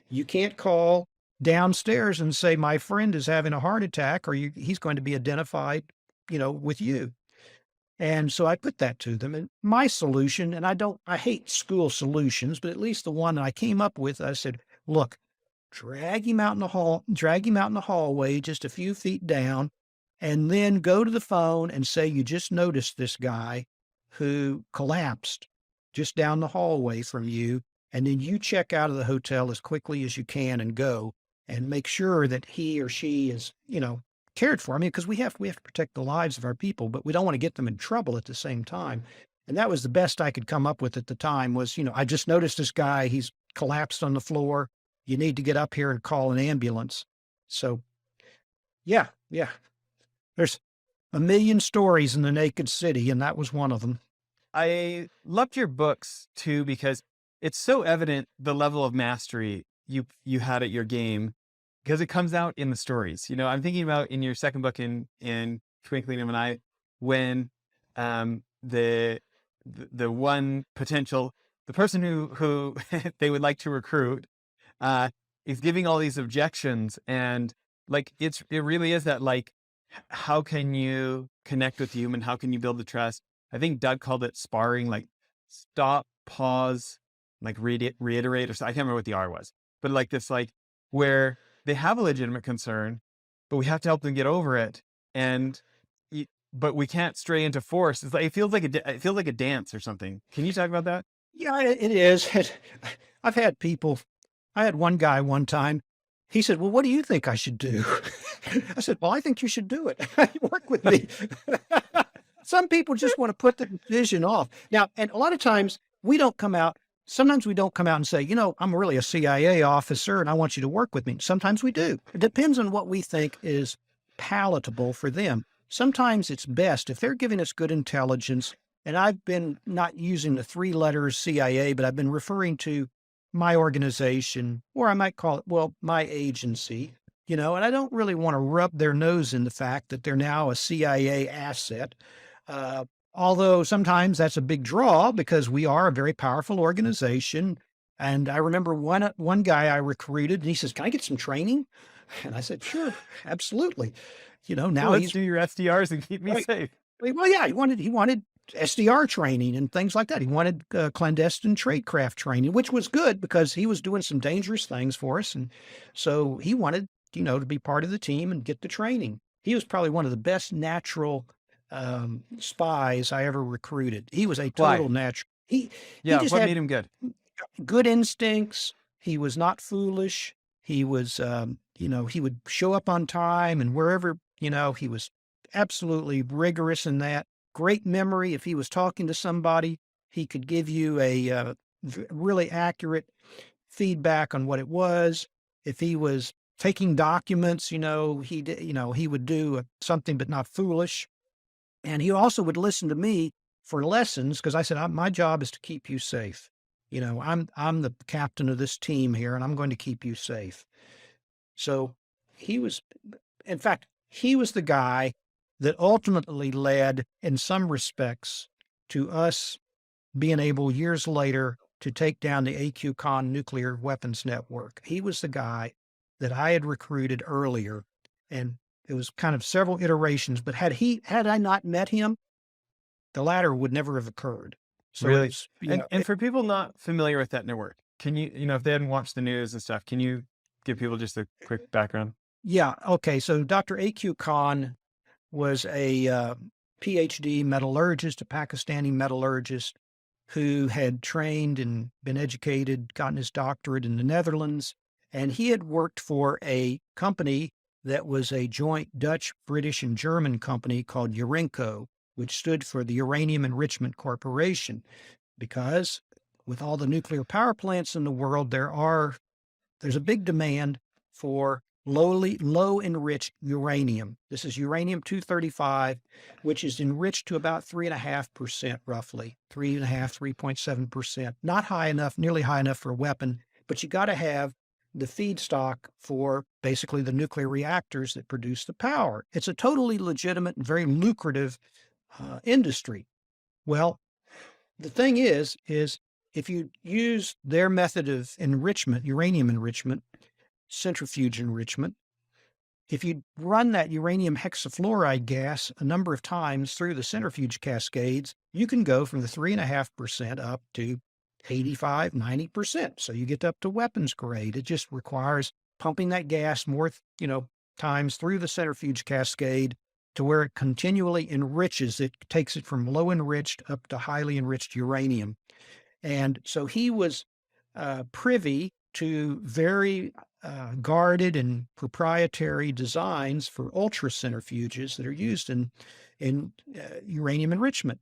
You can't call downstairs and say, my friend is having a heart attack, or he's going to be identified, with you. And so I put that to them. And my solution, and I hate school solutions, but at least the one that I came up with, I said, look, drag him out in the hallway just a few feet down, and then go to the phone and say you just noticed this guy who collapsed just down the hallway from you. And then you check out of the hotel as quickly as you can and go and make sure that he or she is, cared for. I mean, because we have to protect the lives of our people, but we don't want to get them in trouble at the same time. And that was the best I could come up with at the time was, I just noticed this guy, he's collapsed on the floor. You need to get up here and call an ambulance. So yeah, yeah. There's a million stories in the Naked City, and that was one of them. I loved your books too because it's so evident the level of mastery you had at your game because it comes out in the stories. I'm thinking about in your second book in Twinkling of an Eye when the one potential the person who they would like to recruit is giving all these objections, and like it really is that like how can you connect with the human? How can you build the trust? I think Doug called it sparring, like stop, pause, like reiterate, or I can't remember what the R was, but like this, like where they have a legitimate concern, but we have to help them get over it, and but we can't stray into force. It's like it feels like a dance or something. Can you talk about that? Yeah, it is. I've had people. I had one guy one time. He said, "Well, what do you think I should do?" I said, "Well, I think you should do it. Work with me." Some people just want to put the decision off. Now, and a lot of times sometimes we don't come out and say, I'm really a CIA officer and I want you to work with me. Sometimes we do. It depends on what we think is palatable for them. Sometimes it's best if they're giving us good intelligence, and I've been not using the 3 letters CIA, but I've been referring to my organization, or I might call it, my agency, and I don't really want to rub their nose in the fact that they're now a CIA asset. although sometimes that's a big draw because we are a very powerful organization. And I remember one guy I recruited, and he says, "Can I get some training?" And I said, "Sure, absolutely." Well, Now let's he's do your SDRs and keep me right. safe. Well, yeah, he wanted SDR training and things like that. He wanted clandestine tradecraft training, which was good because he was doing some dangerous things for us, and so he wanted to be part of the team and get the training. He was probably one of the best natural spies I ever recruited. He was a Why? total natural. He Yeah, just what had made him good? good instincts. He was not foolish. He was, he would show up on time and wherever, he was absolutely rigorous in that. Great memory. If he was talking to somebody, he could give you a really accurate feedback on what it was. If he was taking documents, he would do something but not foolish. And he also would listen to me for lessons because I said, My job is to keep you safe. I'm the captain of this team here, and I'm going to keep you safe." So he was, in fact, he was the guy that ultimately led, in some respects, to us being able years later to take down the AQ-Con nuclear weapons network. He was the guy that I had recruited earlier, and it was kind of several iterations. But had I not met him, the latter would never have occurred. So it Really? was, And for people not familiar with that network, can you, if they hadn't watched the news and stuff, can you give people just a quick background? yeah. Okay. So Dr. A.Q. Khan was a PhD metallurgist, a Pakistani metallurgist who had trained and been educated, gotten his doctorate in the Netherlands. And he had worked for a company that was a joint Dutch, British, and German company called Urenco, which stood for the Uranium Enrichment Corporation. Because with all the nuclear power plants in the world, there's a big demand for low enriched uranium. This is uranium 235, which is enriched to about 3.5%, roughly 3.5, 3.7%. Not high enough, nearly high enough for a weapon, but you got to have the feedstock for basically the nuclear reactors that produce the power. It's a totally legitimate and very lucrative industry. Well, the thing is if you use their method of enrichment, uranium enrichment, centrifuge enrichment, if you run that uranium hexafluoride gas a number of times through the centrifuge cascades, you can go from the 3.5% up to 85, 90%. So you get up to weapons grade. It just requires pumping that gas more, times through the centrifuge cascade to where it continually enriches. It takes it from low enriched up to highly enriched uranium. And so he was privy to very guarded and proprietary designs for ultra centrifuges that are used in uranium enrichment.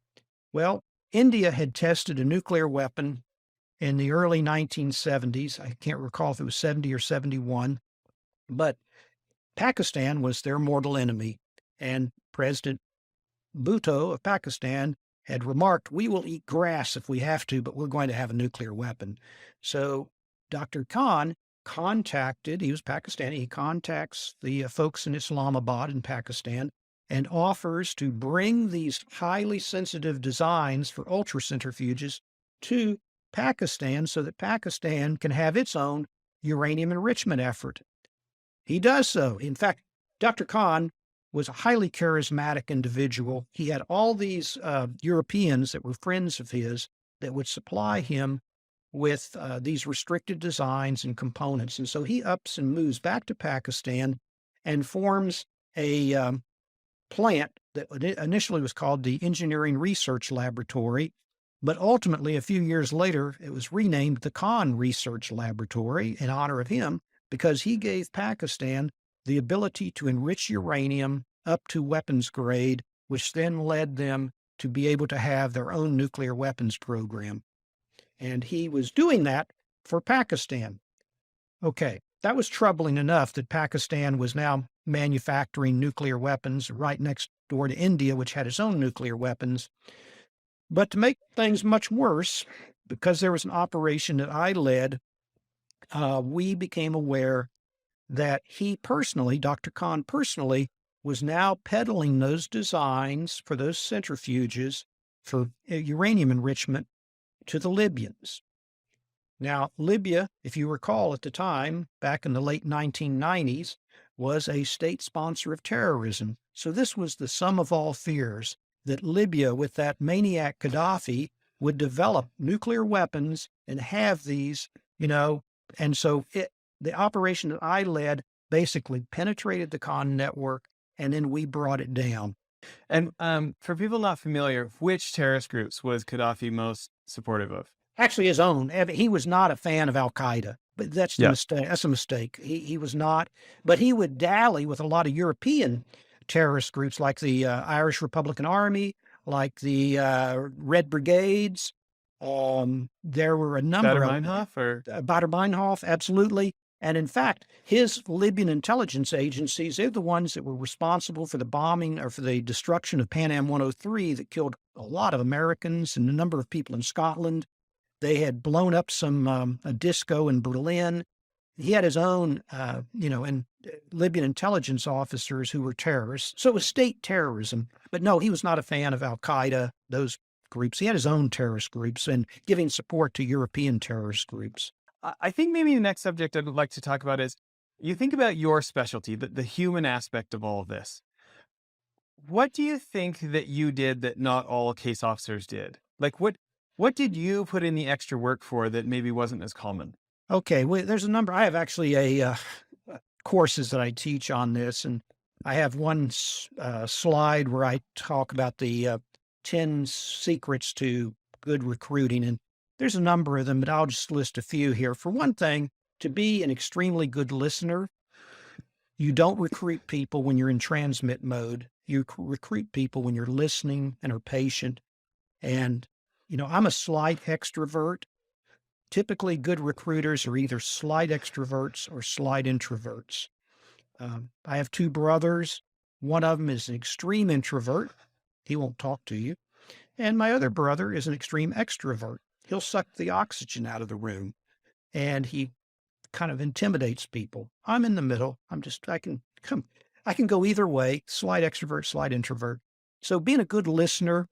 Well, India had tested a nuclear weapon in the early 1970s. I can't recall if it was 70 or 71, but Pakistan was their mortal enemy. And President Bhutto of Pakistan had remarked, "We will eat grass if we have to, but we're going to have a nuclear weapon." So Dr. Khan he was Pakistani, he contacts the folks in Islamabad in Pakistan and offers to bring these highly sensitive designs for ultracentrifuges to Pakistan so that Pakistan can have its own uranium enrichment effort. He does so. In fact, Dr. Khan was a highly charismatic individual. He had all these Europeans that were friends of his that would supply him with these restricted designs and components. And so he ups and moves back to Pakistan and forms a plant that initially was called the Engineering Research Laboratory. But ultimately, a few years later, it was renamed the Khan Research Laboratory in honor of him because he gave Pakistan the ability to enrich uranium up to weapons grade, which then led them to be able to have their own nuclear weapons program. And he was doing that for Pakistan. Okay, that was troubling enough that Pakistan was now manufacturing nuclear weapons right next door to India, which had its own nuclear weapons. But to make things much worse, because there was an operation that I led, we became aware that he personally, Dr. Khan personally, was now peddling those designs for those centrifuges for uranium enrichment to the Libyans. Now, Libya, if you recall at the time, back in the late 1990s, was a state sponsor of terrorism. So this was the sum of all fears that Libya, with that maniac Gaddafi, would develop nuclear weapons and have these, and so the operation that I led basically penetrated the con network, and then we brought it down. And for people not familiar, which terrorist groups was Gaddafi most supportive of? Actually, his own. He was not a fan of Al Qaeda, but that's the Yeah. mistake. That's a mistake. He was not, but he would dally with a lot of European terrorist groups like the Irish Republican Army, like the Red Brigades. There were a number of Baader-Meinhof or Baader-Meinhof, absolutely. And in fact, his Libyan intelligence agencies, they're the ones that were responsible for the bombing or for the destruction of Pan Am 103 that killed a lot of Americans and a number of people in Scotland. They had blown up a disco in Berlin. He had his own, and Libyan intelligence officers who were terrorists. So it was state terrorism. But no, he was not a fan of Al Qaeda, those groups. He had his own terrorist groups and giving support to European terrorist groups. I think maybe the next subject I'd like to talk about is you think about your specialty, the human aspect of all of this. What do you think that you did that not all case officers did? Like what did you put in the extra work for that maybe wasn't as common? Okay, well, there's a number. I have actually courses that I teach on this, and I have one slide where I talk about the 10 secrets to good recruiting, and there's a number of them, but I'll just list a few here. For one thing, to be an extremely good listener, you don't recruit people when you're in transmit mode. You recruit people when you're listening and are patient. And, I'm a slight extrovert. Typically, good recruiters are either slight extroverts or slight introverts. I have two brothers. One of them is an extreme introvert. He won't talk to you. And my other brother is an extreme extrovert. He'll suck the oxygen out of the room, and he kind of intimidates people. I'm in the middle. I can go either way, slight extrovert, slight introvert. So being a good listener,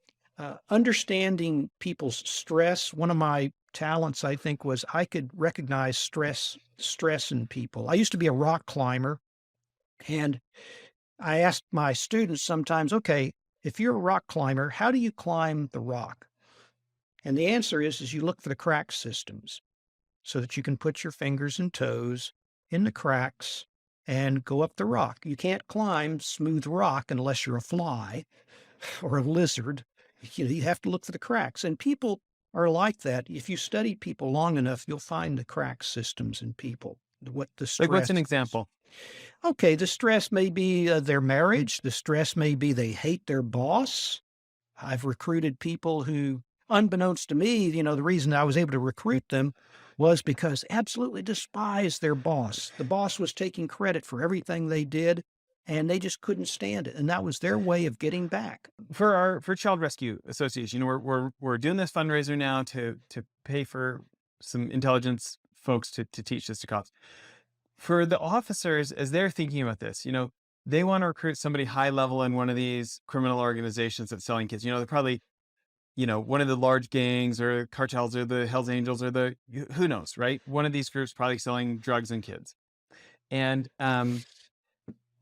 understanding people's stress. One of my talents, I think, was I could recognize stress in people. I used to be a rock climber, and I asked my students sometimes, okay, if you're a rock climber, how do you climb the rock? And the answer is you look for the crack systems so that you can put your fingers and toes in the cracks and go up the rock. You can't climb smooth rock unless you're a fly or a lizard. You have to look for the cracks. And people are like that. If you study people long enough, you'll find the crack systems in people. What the stress. Like what's an example? Okay, the stress may be their marriage. The stress may be they hate their boss. I've recruited people who, unbeknownst to me, the reason I was able to recruit them was because absolutely despised their boss. The boss was taking credit for everything they did, and they just couldn't stand it. And that was their way of getting back. For Child Rescue Association, we're doing this fundraiser now to pay for some intelligence folks to teach this to cops. For the officers, as they're thinking about this, they want to recruit somebody high level in one of these criminal organizations that's selling kids. They're probably, one of the large gangs or cartels or the Hells Angels or who knows, right? One of these groups probably selling drugs and kids. And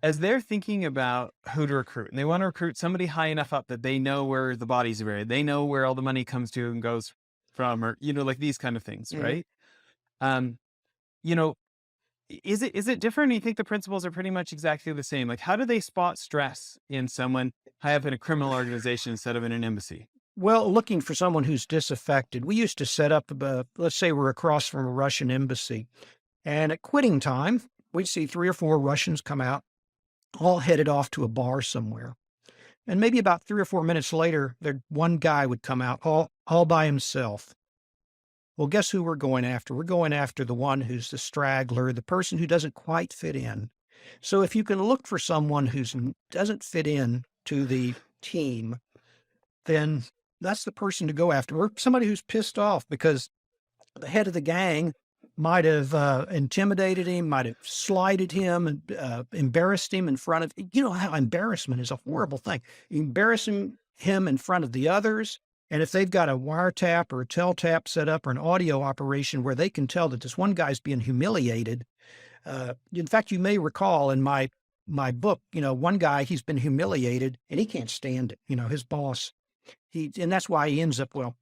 as they're thinking about who to recruit, and they want to recruit somebody high enough up that they know where the bodies are buried, they know where all the money comes to and goes from, or, like these kind of things, right? Is it different? You think the principles are pretty much exactly the same? Like, how do they spot stress in someone high up in a criminal organization instead of in an embassy? Well, looking for someone who's disaffected. We used to set up, let's say we're across from a Russian embassy, and at quitting time, we'd see 3 or 4 Russians come out, all headed off to a bar somewhere. And maybe about 3 or 4 minutes later, one guy would come out all by himself. Well, guess who we're going after? We're going after the one who's the straggler, the person who doesn't quite fit in. So if you can look for someone who doesn't fit in to the team, then that's the person to go after. Or somebody who's pissed off because the head of the gang might have intimidated him, might have slighted him, and embarrassed him in front of, how embarrassment is a horrible thing. You embarrass him in front of the others, And if they've got a wiretap or a tell-tap set up or an audio operation where they can tell that this one guy's being humiliated, in fact, you may recall in my book, one guy, he's been humiliated and he can't stand it. His boss, and that's why he ends up, well,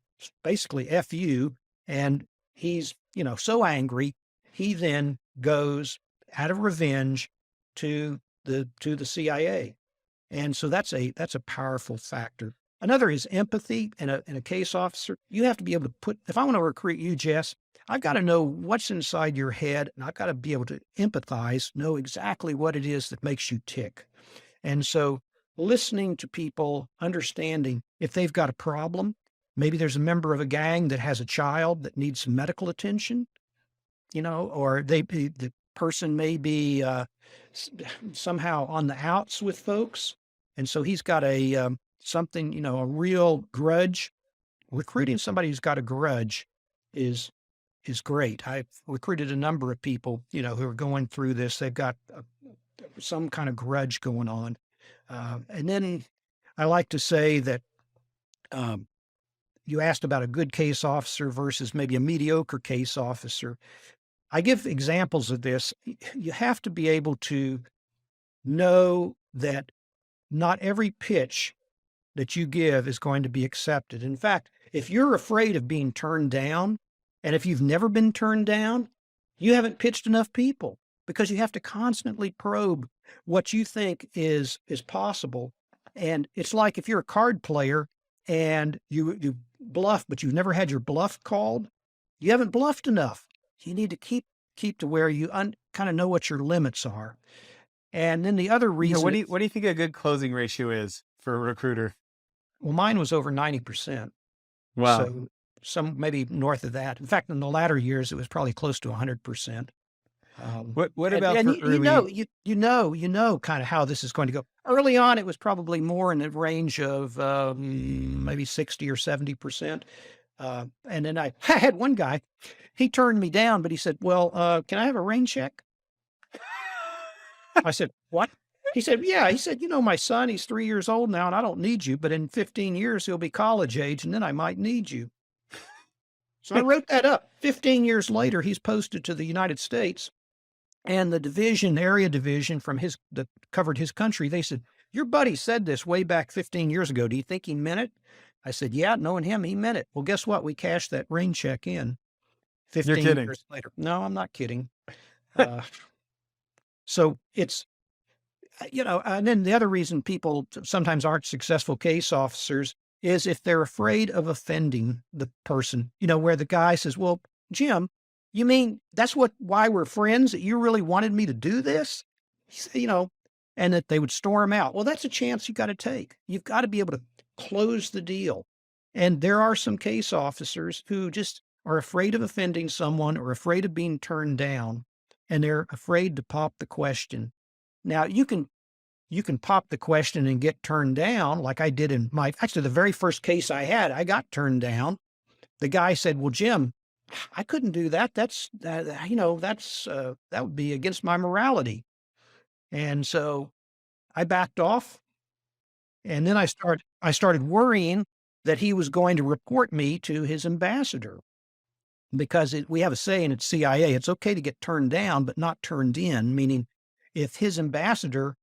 basically F you. And he's, so angry, he then goes out of revenge to the CIA. And so that's a powerful factor. Another is empathy in a case officer. You have to be able to if I want to recruit you, Jess, I've got to know what's inside your head, and I've got to be able to empathize, know exactly what it is that makes you tick. And so listening to people, understanding if they've got a problem, maybe there's a member of a gang that has a child that needs some medical attention, or the person may be somehow on the outs with folks. And so he's got a something, a real grudge. Recruiting somebody who's got a grudge is great. I've recruited a number of people, who are going through this. They've got some kind of grudge going on. And then I like to say that you asked about a good case officer versus maybe a mediocre case officer. I give examples of this. You have to be able to know that not every pitch that you give is going to be accepted. In fact, if you're afraid of being turned down, and if you've never been turned down, you haven't pitched enough people, because you have to constantly probe what you think is possible. And it's like if you're a card player and you bluff, but you've never had your bluff called, you haven't bluffed enough. You need to keep to where you kind of know what your limits are. And then the other reason, what do you think a good closing ratio is for a recruiter? Well, mine was over 90%. Wow. So some maybe north of that. In fact, in the latter years, it was probably close to 100%. What about for early? You know kind of how this is going to go. Early on, it was probably more in the range of maybe 60 or 70%. And then I had one guy, he turned me down, but he said, well, can I have a rain check? I said, what? He said, yeah. He said, my son, he's 3 years old now and I don't need you, but in 15 years, he'll be college age and then I might need you. So I wrote that up. 15 years later, he's posted to the United States, and the area division from that covered his country, they said, your buddy said this way back 15 years ago. Do you think he meant it? I said, yeah, knowing him, he meant it. Well, guess what? We cashed that rain check in 15 years later. No, I'm not kidding. So it's, and then the other reason people sometimes aren't successful case officers is if they're afraid of offending the person, where the guy says, well, Jim, you mean that's why we're friends, that you really wanted me to do this? And that they would storm out. Well, that's a chance you got to take. You've got to be able to close the deal. And there are some case officers who just are afraid of offending someone or afraid of being turned down, and they're afraid to pop the question. Now, you can pop the question and get turned down, like I did in actually the very first case I had, I got turned down. The guy said, well, Jim, I couldn't do that. That would be against my morality. And so I backed off. And then I started worrying that he was going to report me to his ambassador, because we have a saying at CIA, it's okay to get turned down, but not turned in, meaning if his ambassador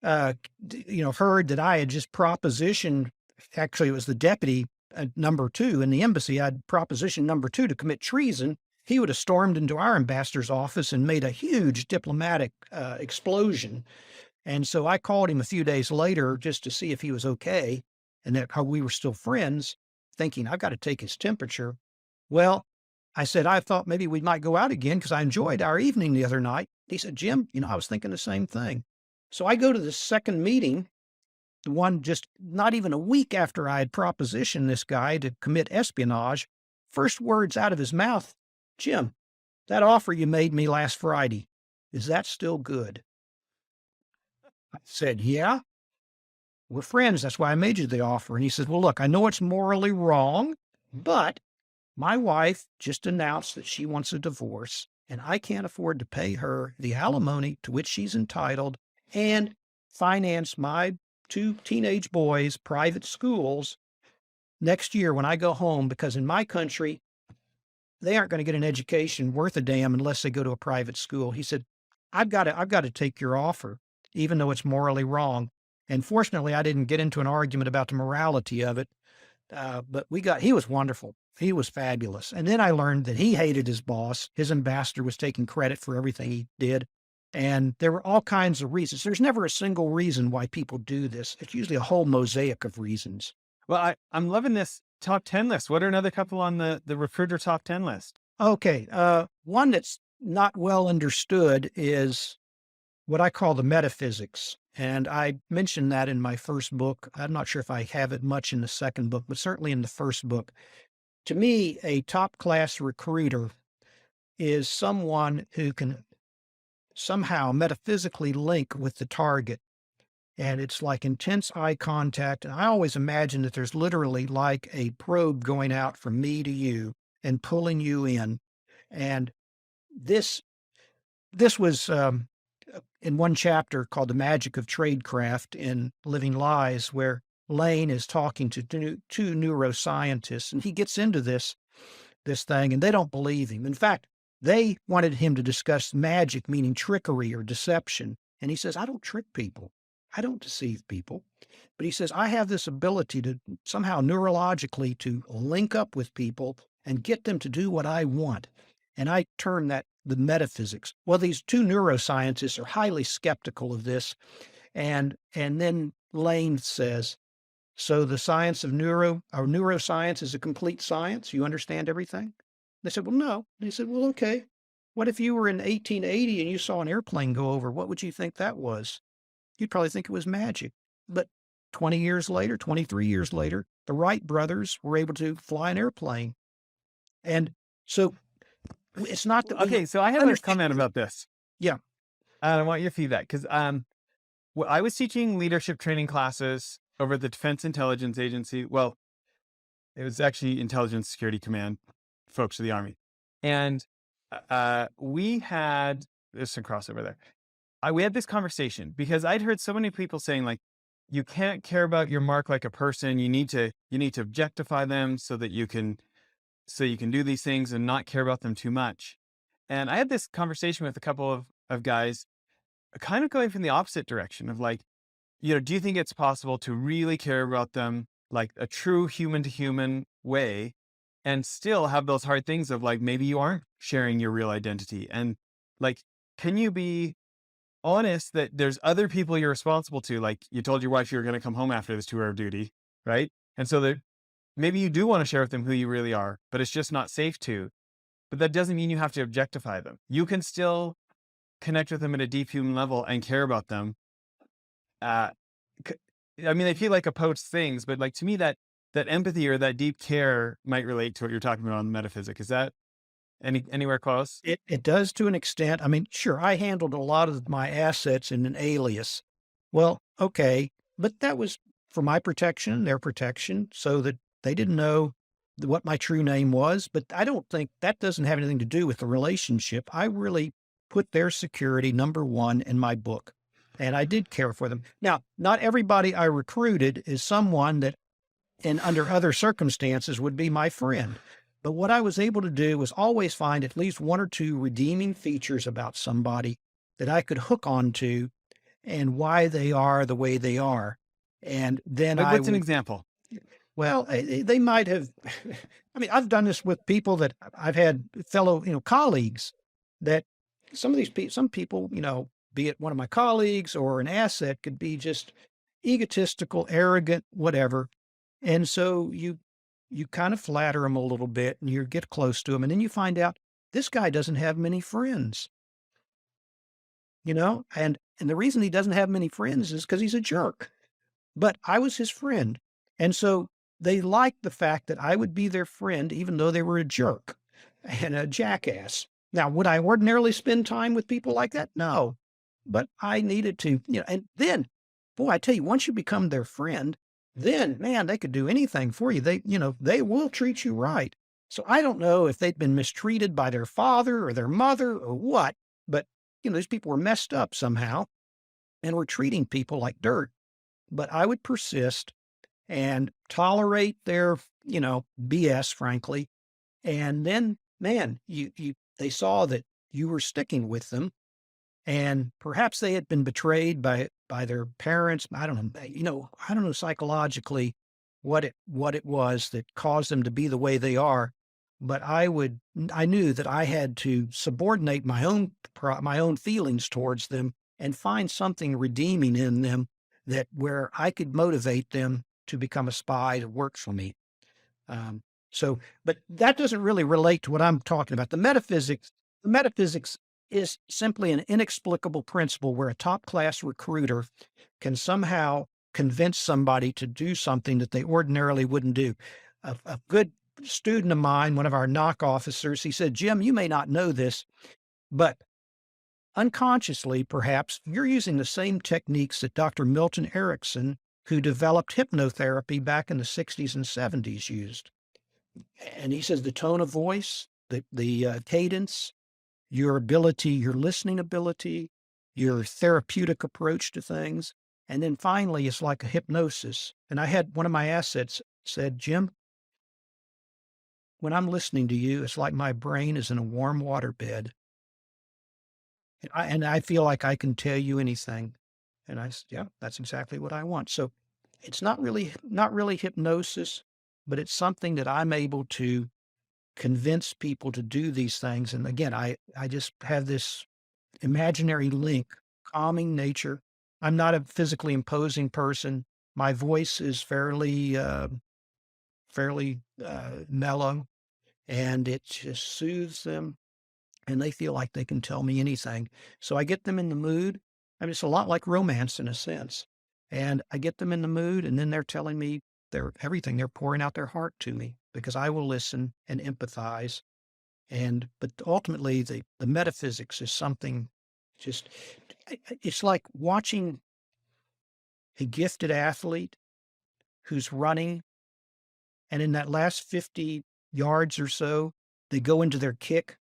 heard that I had just propositioned, actually it was the deputy number 2 in the embassy, I'd propositioned number 2 to commit treason, he would have stormed into our ambassador's office and made a huge diplomatic explosion. And so I called him a few days later just to see if he was okay and that we were still friends, thinking I've got to take his temperature. Well, I said, I thought maybe we might go out again because I enjoyed our evening the other night. He said, Jim, I was thinking the same thing. So I go to the second meeting, the one just not even a week after I had propositioned this guy to commit espionage. First words out of his mouth, Jim, that offer you made me last Friday, is that still good? I said, yeah, we're friends. That's why I made you the offer. And he said, well, look, I know it's morally wrong, but my wife just announced that she wants a divorce, and I can't afford to pay her the alimony to which she's entitled and finance my 2 teenage boys' private schools. next year when I go home, because in my country, they aren't going to get an education worth a damn unless they go to a private school. He said, I've got to take your offer, even though it's morally wrong. And fortunately, I didn't get into an argument about the morality of it. But he was wonderful. He was fabulous. And then I learned that he hated his boss. His ambassador was taking credit for everything he did. And there were all kinds of reasons. There's never a single reason why people do this. It's usually a whole mosaic of reasons. Well, I'm loving this top 10 list. What are another couple on the recruiter top 10 list? Okay. One that's not well understood is what I call the metaphysics. And I mentioned that in my first book. I'm not sure if I have it much in the second book, but certainly in the first book. To me, a top class recruiter is someone who can somehow metaphysically link with the target. And it's like intense eye contact. And I always imagine that there's literally like a probe going out from me to you and pulling you in. And this this was in one chapter called The Magic of Tradecraft in Living Lies, where Lane is talking to two neuroscientists, and he gets into this thing, and they don't believe him. In fact, they wanted him to discuss magic, meaning trickery or deception. And he says, I don't trick people. I don't deceive people. But he says, I have this ability to somehow neurologically to link up with people and get them to do what I want. And I term that the metaphysics. Well, these two neuroscientists are highly skeptical of this. And then Lane says, so the science of neuroscience is a complete science. You understand everything? They said, well, no. They said, well, okay. What if you were in 1880 and you saw an airplane go over? What would you think that was? You'd probably think it was magic. But 20 years later, 23 years later, the Wright brothers were able to fly an airplane. And so it's not that. Okay, so I have a comment about this. Yeah. I want your feedback because I was teaching leadership training classes over at the Defense Intelligence Agency. Well, it was actually Intelligence Security Command, folks of the Army. And we had, there's some crossover there. We had this conversation because I'd heard so many people saying like, you can't care about your mark like a person. You need to objectify them so you can do these things and not care about them too much. And I had this conversation with a couple of guys kind of going from the opposite direction of like, do you think it's possible to really care about them like a true human to human way and still have those hard things of like, maybe you aren't sharing your real identity? And like, can you be honest that there's other people you're responsible to? Like you told your wife you were going to come home after this tour of duty, right? And so that maybe you do want to share with them who you really are, but it's just not safe to. But that doesn't mean you have to objectify them. You can still connect with them at a deep human level and care about them. I mean, they feel like opposed things, but like to me, that empathy or that deep care might relate to what you're talking about on the metaphysics. Is that anywhere close? It does to an extent. I mean, sure, I handled a lot of my assets in an alias. Well, okay, but that was for my protection, their protection, so that they didn't know what my true name was. But I don't think that doesn't have anything to do with the relationship. I really put their security number one in my book, and I did care for them. Now, not everybody I recruited is someone that, and under other circumstances, would be my friend. But what I was able to do was always find at least one or two redeeming features about somebody that I could hook onto and why they are the way they are. And then like, what's an example? Well, they might have, I mean, I've done this with people that I've had fellow, colleagues that some people, be it one of my colleagues or an asset, could be just egotistical, arrogant, whatever. And so you kind of flatter them a little bit and you get close to them. And then you find out this guy doesn't have many friends, and the reason he doesn't have many friends is because he's a jerk. But I was his friend. And so they liked the fact that I would be their friend, even though they were a jerk and a jackass. Now, would I ordinarily spend time with people like that? No, but I needed to, and then, boy, I tell you, once you become their friend, then, man, they could do anything for you. They will treat you right. So I don't know if they'd been mistreated by their father or their mother or what, but, these people were messed up somehow and were treating people like dirt. But I would persist. and tolerate their, BS, frankly. And then, man, they saw that you were sticking with them, and perhaps they had been betrayed by their parents. I don't know, I don't know psychologically what it was that caused them to be the way they are. But I knew that I had to subordinate my own feelings towards them and find something redeeming in them, that where I could motivate them to become a spy to work for me. Um, but that doesn't really relate to what I'm talking about. The metaphysics is simply an inexplicable principle where a top class recruiter can somehow convince somebody to do something that they ordinarily wouldn't do. A good student of mine, one of our knock officers, he said, "Jim, you may not know this, but unconsciously, perhaps, you're using the same techniques that Dr. Milton Erickson, who developed hypnotherapy back in the 60s and 70s, used." And he says the tone of voice, the cadence, your listening ability, your therapeutic approach to things. And then finally, it's like a hypnosis. And I had one of my assets said, "Jim, when I'm listening to you, it's like my brain is in a warm water bed. And I feel like I can tell you anything." And I said, "Yeah, that's exactly what I want." So it's not really hypnosis, but it's something that I'm able to convince people to do these things. And again, I just have this imaginary link, calming nature. I'm not a physically imposing person. My voice is fairly mellow, and it just soothes them, and they feel like they can tell me anything. So I get them in the mood. I mean, it's a lot like romance in a sense. And I get them in the mood, and then they're telling me their everything. They're pouring out their heart to me because I will listen and empathize. But ultimately, the metaphysics is something just, it's like watching a gifted athlete who's running, and in that last 50 yards or so, they go into their kick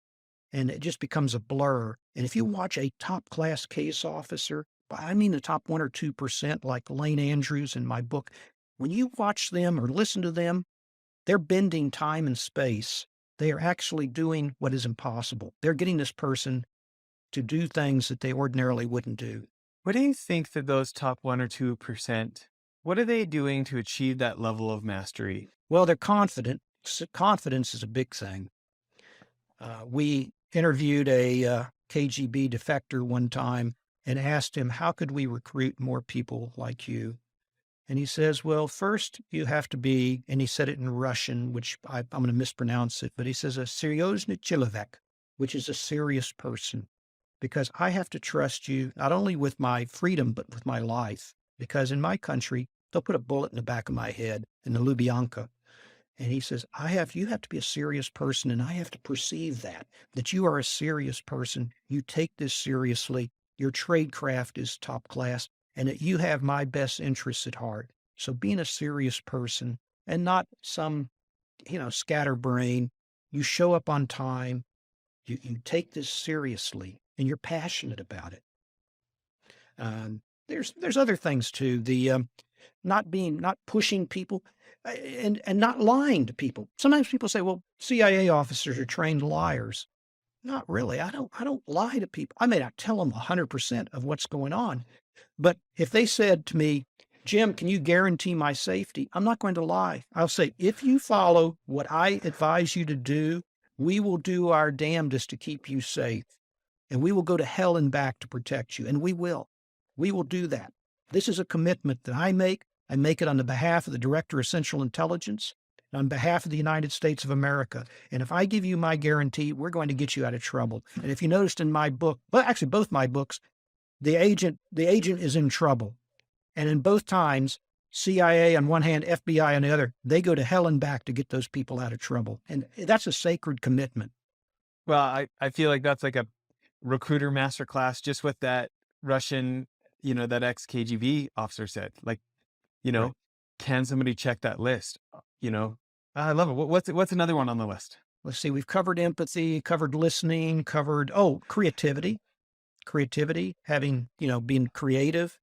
and it just becomes a blur. And if you watch a top class case officer, I mean the top 1 or 2%, like Lane Andrews in my book, when you watch them or listen to them, they're bending time and space. They are actually doing what is impossible. They're getting this person to do things that they ordinarily wouldn't do. What do you think that those top 1 or 2%, what are they doing to achieve that level of mastery? Well, they're confident. Confidence is a big thing. We interviewed a KGB defector one time and asked him, "How could we recruit more people like you?" And he says, "Well, first you have to be," and he said it in Russian, which I'm going to mispronounce it, but he says, "a серьезный человек," which is a serious person, because I have to trust you not only with my freedom, but with my life. Because in my country, they'll put a bullet in the back of my head in the Lubyanka. And he says, you have to be a serious person, and I have to perceive that you are a serious person. You take this seriously. Your tradecraft is top class, and that you have my best interests at heart. So being a serious person and not some, scatterbrain, you show up on time, you take this seriously, and you're passionate about it. There's other things too. Not pushing people, and not lying to people. Sometimes people say, "Well, CIA officers are trained liars." Not really. I don't lie to people. I may not tell them 100% of what's going on, but if they said to me, "Jim, can you guarantee my safety?" I'm not going to lie. I'll say, "If you follow what I advise you to do, we will do our damnedest to keep you safe, and we will go to hell and back to protect you." And we will. We will do that. This is a commitment that I make. I make it on the behalf of the Director of Central Intelligence, on behalf of the United States of America. And if I give you my guarantee, we're going to get you out of trouble. And if you noticed in my book, well, actually both my books, the agent is in trouble. And in both times, CIA on one hand, FBI on the other, they go to hell and back to get those people out of trouble. And that's a sacred commitment. Well, I feel like that's like a recruiter masterclass, just what that Russian, that ex-KGB officer said. Like, you Right. know, can somebody check that list? I love it. What's another one on the list? Let's see, we've covered empathy, covered listening, covered, creativity. Creativity, having, being creative,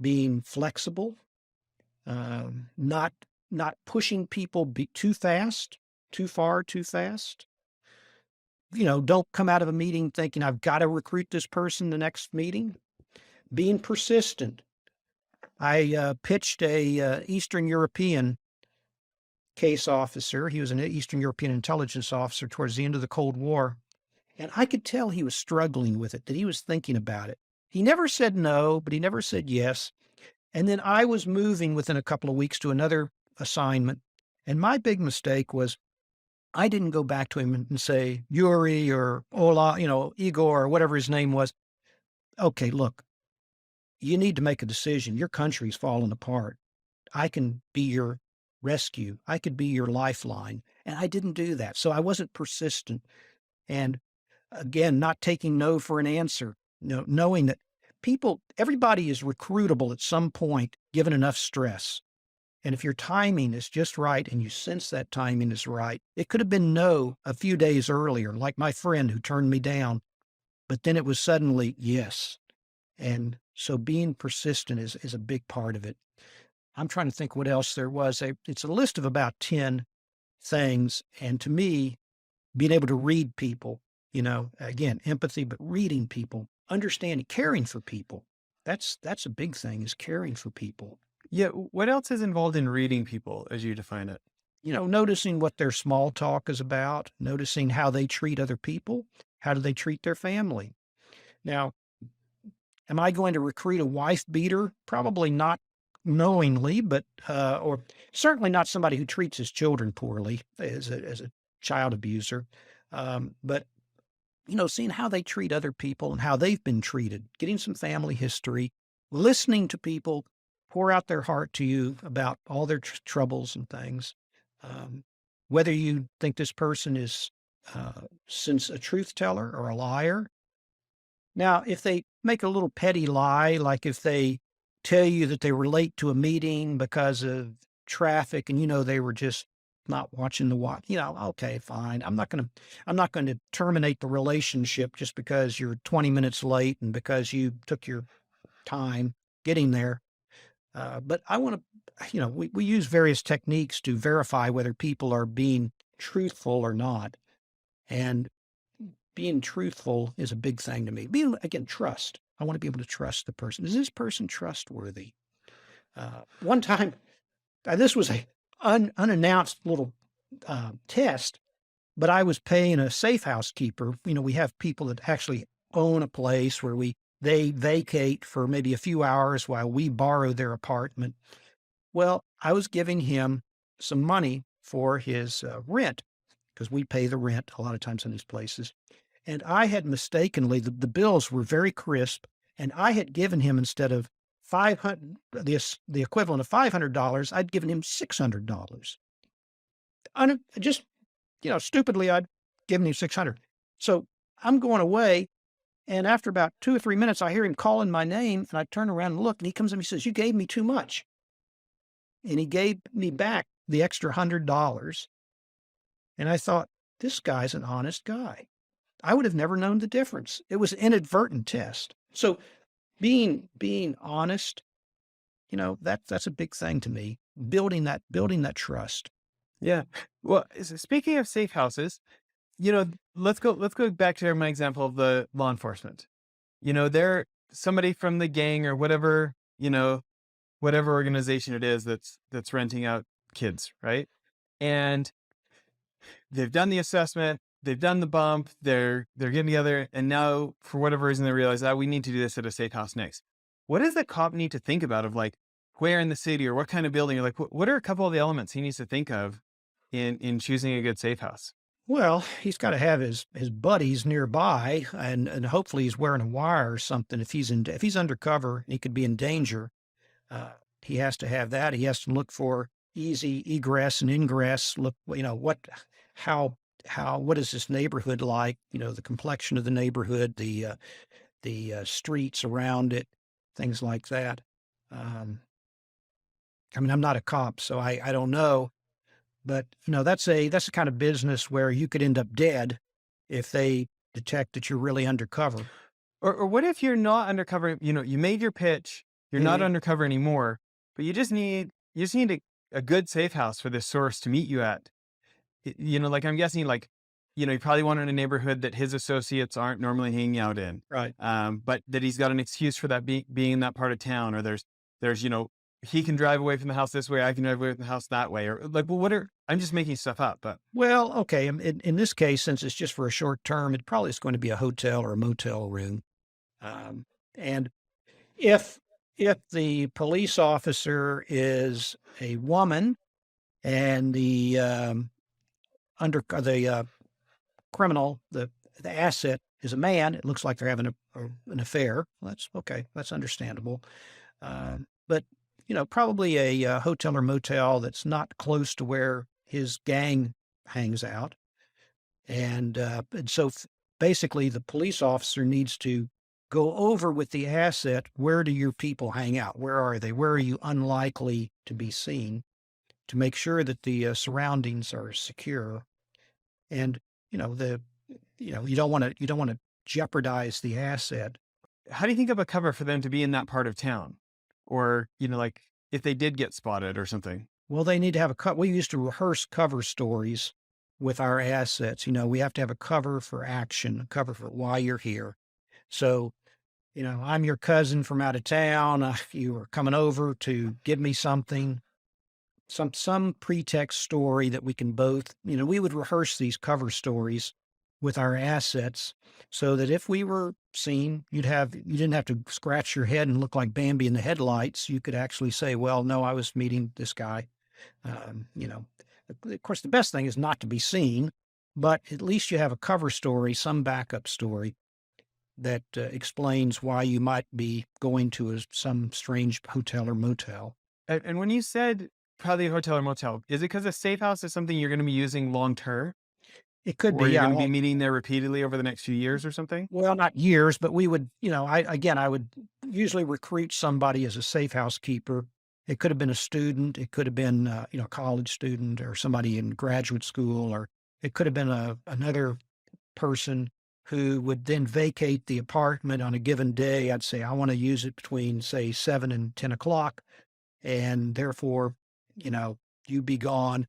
being flexible. not pushing people too fast, too far, too fast. Don't come out of a meeting thinking I've got to recruit this person the next meeting. Being persistent. I pitched a Eastern European case officer. He was an Eastern European intelligence officer towards the end of the Cold War. And I could tell he was struggling with it, that he was thinking about it. He never said no, but he never said yes. And then I was moving within a couple of weeks to another assignment. And my big mistake was I didn't go back to him and say, Yuri or Ola, Igor or whatever his name was. Okay, look, you need to make a decision. Your country's falling apart. I can be your rescue. I could be your lifeline. And I didn't do that. So I wasn't persistent. And again, not taking no for an answer, knowing that everybody is recruitable at some point, given enough stress. And if your timing is just right and you sense that timing is right, it could have been no a few days earlier, like my friend who turned me down, but then it was suddenly yes. And so being persistent is a big part of it. I'm trying to think what else there was. It's a list of about 10 things. And to me, being able to read people, again, empathy, but reading people, understanding, caring for people. That's a big thing, is caring for people. Yeah. What else is involved in reading people as you define it? Noticing what their small talk is about, noticing how they treat other people, how do they treat their family. Now, am I going to recruit a wife beater? Probably not knowingly, but or certainly not somebody who treats his children poorly as a child abuser. But seeing how they treat other people and how they've been treated, getting some family history, listening to people pour out their heart to you about all their troubles and things. Whether you think this person is since a truth teller or a liar. Now, if they make a little petty lie, like if they tell you that they were late to a meeting because of traffic and they were just not watching the watch, okay, fine. I'm not going to terminate the relationship just because you're 20 minutes late and because you took your time getting there. But I want to, we use various techniques to verify whether people are being truthful or not. And being truthful is a big thing to me. Again, trust. I want to be able to trust the person. Is this person trustworthy? One time, this was a unannounced little test, but I was paying a safe housekeeper. We have people that actually own a place where they vacate for maybe a few hours while we borrow their apartment. Well, I was giving him some money for his rent because we pay the rent a lot of times in these places. And I had mistakenly, the bills were very crisp, and I had given him, instead of the equivalent of $500, I'd given him $600. Just, stupidly, I'd given him 600. So I'm going away, and after about 2 or 3 minutes, I hear him calling my name, and I turn around and look, and he comes to me and says, "You gave me too much." And he gave me back the extra $100. And I thought, this guy's an honest guy. I would have never known the difference. It was an inadvertent test. So being honest, that's a big thing to me. Building that trust. Yeah. Well, speaking of safe houses, let's go back to my example of the law enforcement. They're somebody from the gang or whatever, whatever organization it is that's renting out kids, right? And they've done the assessment, they've done the bump, they're getting together, and now for whatever reason they realize we need to do this at a safe house next. What does the cop need to think about of like where in the city or what kind of building, or like what are a couple of the elements he needs to think of in choosing a good safe house? Well, he's got to have his buddies nearby, and hopefully he's wearing a wire or something. If he's undercover, he could be in danger. He has to have that. He has to look for easy egress and ingress. Look, what is this neighborhood like? The complexion of the neighborhood, the streets around it, things like that. I'm not a cop, so I don't know, but that's a kind of business where you could end up dead if they detect that you're really undercover. Or what if you're not undercover? You made your pitch, you're not undercover anymore, but you just need you just need a good safe house for this source to meet you at. Like I'm guessing, like, you probably want in a neighborhood that his associates aren't normally hanging out in, Right. but that he's got an excuse for that being in that part of town, or there's he can drive away from the house this way, I can drive away from the house that way, or like, well, I'm just making stuff up, but Well, okay. In this case, since it's just for a short term, it probably is going to be a hotel or a motel room. Um, and if if the police officer is a woman and the criminal, the asset is a man, it looks like they're having an affair. Well, that's okay. That's understandable. But probably a hotel or motel that's not close to where his gang hangs out, and so basically, the police officer needs to go over with the asset, where do your people hang out? Where are they? Where are you unlikely to be seen? To make sure that the surroundings are secure, and the you don't want to jeopardize the asset. how do you think of a cover for them to be in that part of town? Or, like if they did get spotted or something? Well, they need to have a cut. We used to rehearse cover stories with our assets. We have to have a cover for action, a cover for why you're here. So, I'm your cousin from out of town. You were coming over to give me something, some pretext story that we can both, we would rehearse these cover stories with our assets so that if we were seen, you didn't have to scratch your head and look like Bambi in the headlights. You could actually say, well, no, I was meeting this guy. Of course, the best thing is not to be seen, but at least you have a cover story, some backup story that explains why you might be going to some strange hotel or motel. And when you said probably a hotel or motel, is it because a safe house is something you're going to be using long term, It could be, or you're yeah. going to be meeting there repeatedly over the next few years or something? Well, not years, but we would, I would usually recruit somebody as a safe housekeeper. It could have been a student. It could have been, a college student or somebody in graduate school, or it could have been another person who would then vacate the apartment on a given day. I'd say, I want to use it between, say, 7 and 10 o'clock. And therefore, you be gone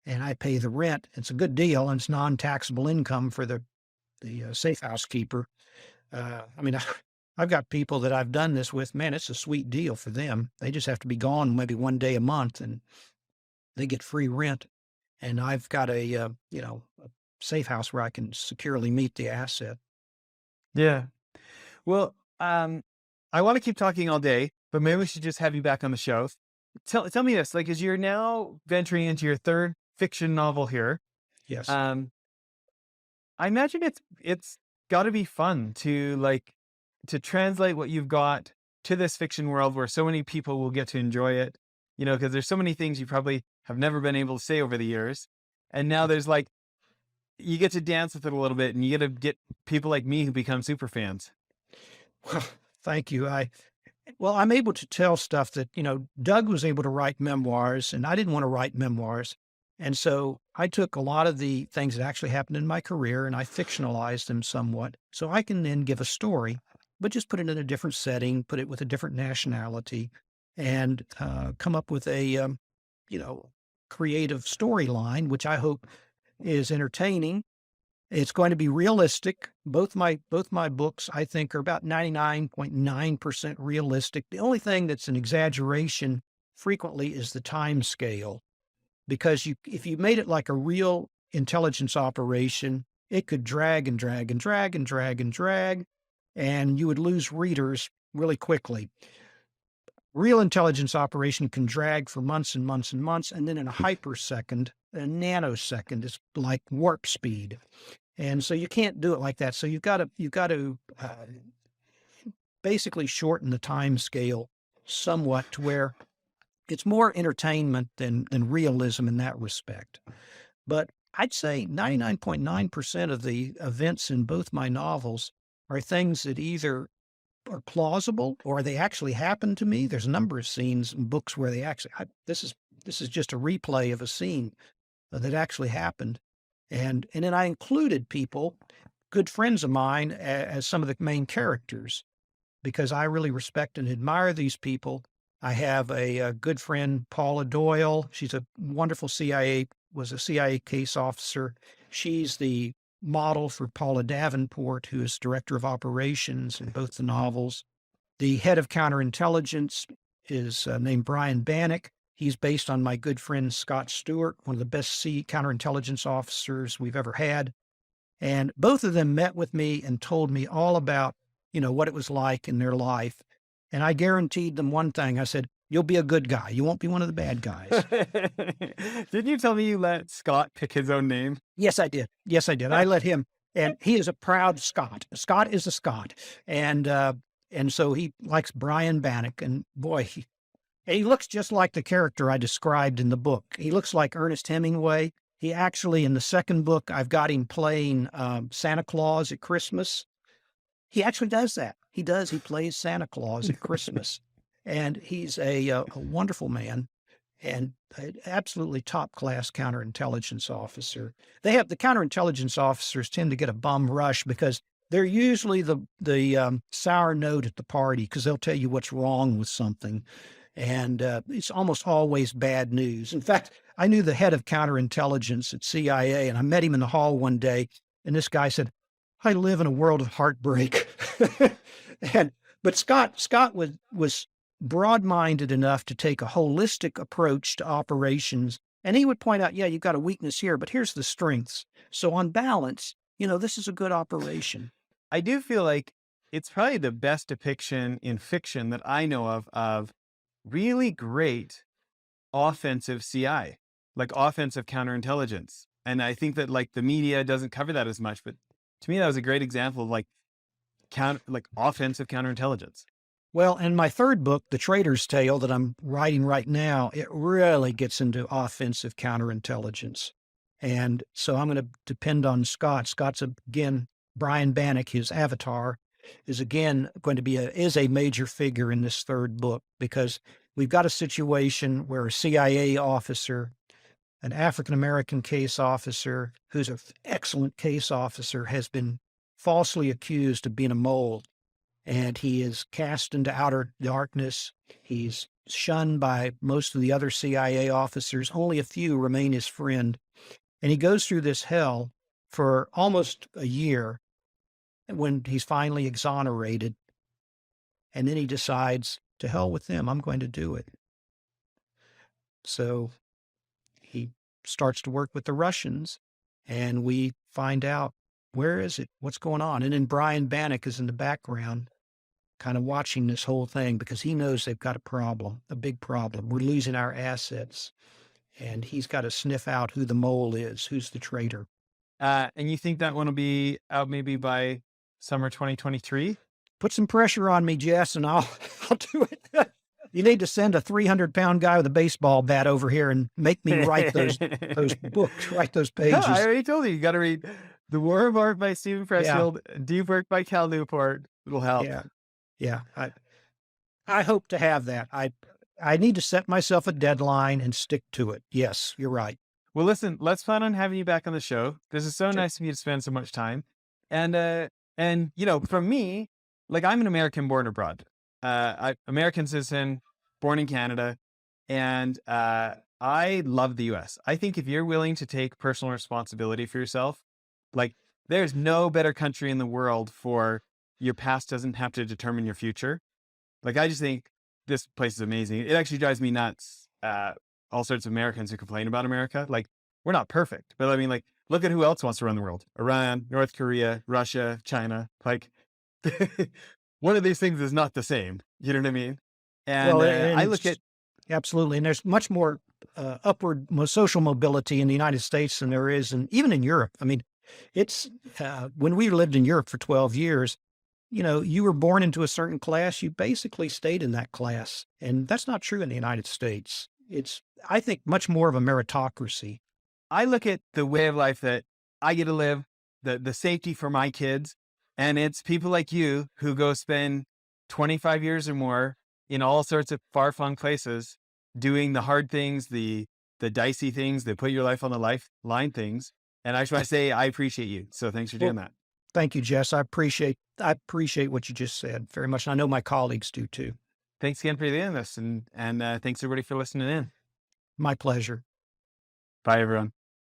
and I pay the rent. It's a good deal, and it's non-taxable income for the safe housekeeper. I mean, I've got people that I've done this with. Man, it's a sweet deal for them. They just have to be gone maybe one day a month, and they get free rent. And I've got a safe house where I can securely meet the asset. Yeah. Well, I want to keep talking all day, but maybe we should just have you back on the show. Tell me this, like, as you're now venturing into your third fiction novel here, Yes. I imagine it's got to be fun to translate what you've got to this fiction world where so many people will get to enjoy it, because there's so many things you probably have never been able to say over the years. And now there's like, you get to dance with it a little bit, and you get to get people like me who become super fans. Well, thank you. I'm able to tell stuff that, Doug was able to write memoirs and I didn't want to write memoirs. And so I took a lot of the things that actually happened in my career and I fictionalized them somewhat. So I can then give a story, but just put it in a different setting, put it with a different nationality, and come up with a, creative storyline, which I hope is entertaining. It's going to be realistic. Both my books, I think, are about 99.9% realistic. The only thing that's an exaggeration frequently is the time scale, because if you made it like a real intelligence operation, it could drag and drag and drag and drag and drag, and you would lose readers really quickly. Real intelligence operation can drag for months and months and months, and then in a hypersecond, a nanosecond, is like warp speed. And so you can't do it like that. So you've got to basically shorten the time scale somewhat to where it's more entertainment than realism in that respect. But I'd say 99.9% of the events in both my novels are things that either are plausible or they actually happened to me. There's a number of scenes in books where this is just a replay of a scene that actually happened. And then I included people, good friends of mine, as some of the main characters, because I really respect and admire these people. I have a good friend, Paula Doyle. She's a wonderful was a CIA case officer. She's the model for Paula Davenport, who is director of operations in both the novels. The head of counterintelligence is named Brian Bannock. He's based on my good friend Scott Stewart, one of the best counterintelligence officers we've ever had. And both of them met with me and told me all about, what it was like in their life. And I guaranteed them one thing. I said, you'll be a good guy. You won't be one of the bad guys. Didn't you tell me you let Scott pick his own name? Yes, I did. Yes, I did. I let him, and he is a proud Scot. Scott is a Scot. And so he likes Brian Bannock, and boy, he looks just like the character I described in the book. He looks like Ernest Hemingway. He actually, in the second book, I've got him playing Santa Claus at Christmas. He actually does that. He does. He plays Santa Claus at Christmas. And he's a wonderful man and an absolutely top-class counterintelligence officer. The counterintelligence officers tend to get a bum rush because they're usually the sour note at the party because they'll tell you what's wrong with something. And it's almost always bad news. In fact, I knew the head of counterintelligence at CIA, and I met him in the hall one day, and this guy said, I live in a world of heartbreak. But Scott was broad-minded enough to take a holistic approach to operations, and he would point out, yeah, you've got a weakness here, but here's the strengths. So on balance, this is a good operation. I do feel like it's probably the best depiction in fiction that I know of really great offensive CI, like offensive counterintelligence. And I think that like the media doesn't cover that as much, but to me, that was a great example of like offensive counterintelligence. Well, in my third book, The Traitor's Tale, that I'm writing right now, it really gets into offensive counterintelligence. And so I'm going to depend on Scott. Scott's, again, Brian Bannock, his avatar, is again going to be a major figure in this third book because we've got a situation where a CIA officer, an African-American case officer, who's an excellent case officer, has been falsely accused of being a mole. And he is cast into outer darkness. He's shunned by most of the other CIA officers. Only a few remain his friend. And he goes through this hell for almost a year when he's finally exonerated. And then he decides, to hell with them, I'm going to do it. So he starts to work with the Russians, and we find out, where is it? What's going on? And then Brian Bannock is in the background, kind of watching this whole thing because he knows they've got a problem, a big problem. We're losing our assets. And he's got to sniff out who the mole is, who's the traitor. And you think that one will be out maybe by summer 2023? Put some pressure on me, Jess, and I'll do it. You need to send a 300-pound guy with a baseball bat over here and make me write those books, write those pages. No, I already told you got to read The War of Art by Stephen Pressfield, Deep Work by Cal Newport. It'll help. Yeah. I hope to have that. I need to set myself a deadline and stick to it. Yes, you're right. Well, listen, let's plan on having you back on the show. This is so nice of you to spend so much time. And from me, like I'm an American born abroad, American citizen, born in Canada. And I love the US. I think if you're willing to take personal responsibility for yourself, like there's no better country in the world for your past doesn't have to determine your future. Like, I just think this place is amazing. It actually drives me nuts. All sorts of Americans who complain about America. Like, we're not perfect, but I mean, like, look at who else wants to run the world. Iran, North Korea, Russia, China. Like, one of these things is not the same. You know what I mean? And, I look at... Absolutely. And there's much more upward social mobility in the United States than there is, and even in Europe. I mean, it's when we lived in Europe for 12 years, you were born into a certain class, you basically stayed in that class. And that's not true in the United States. It's, I think, much more of a meritocracy. I look at the way of life that I get to live, the safety for my kids, and it's people like you who go spend 25 years or more in all sorts of far-flung places doing the hard things, the dicey things, that put your life on the lifeline things. And I just want to say, I appreciate you. So thanks for doing that. Thank you, Jess. I appreciate what you just said very much. And I know my colleagues do too. thanks again for doing this, and thanks everybody for listening in. My pleasure. Bye, everyone.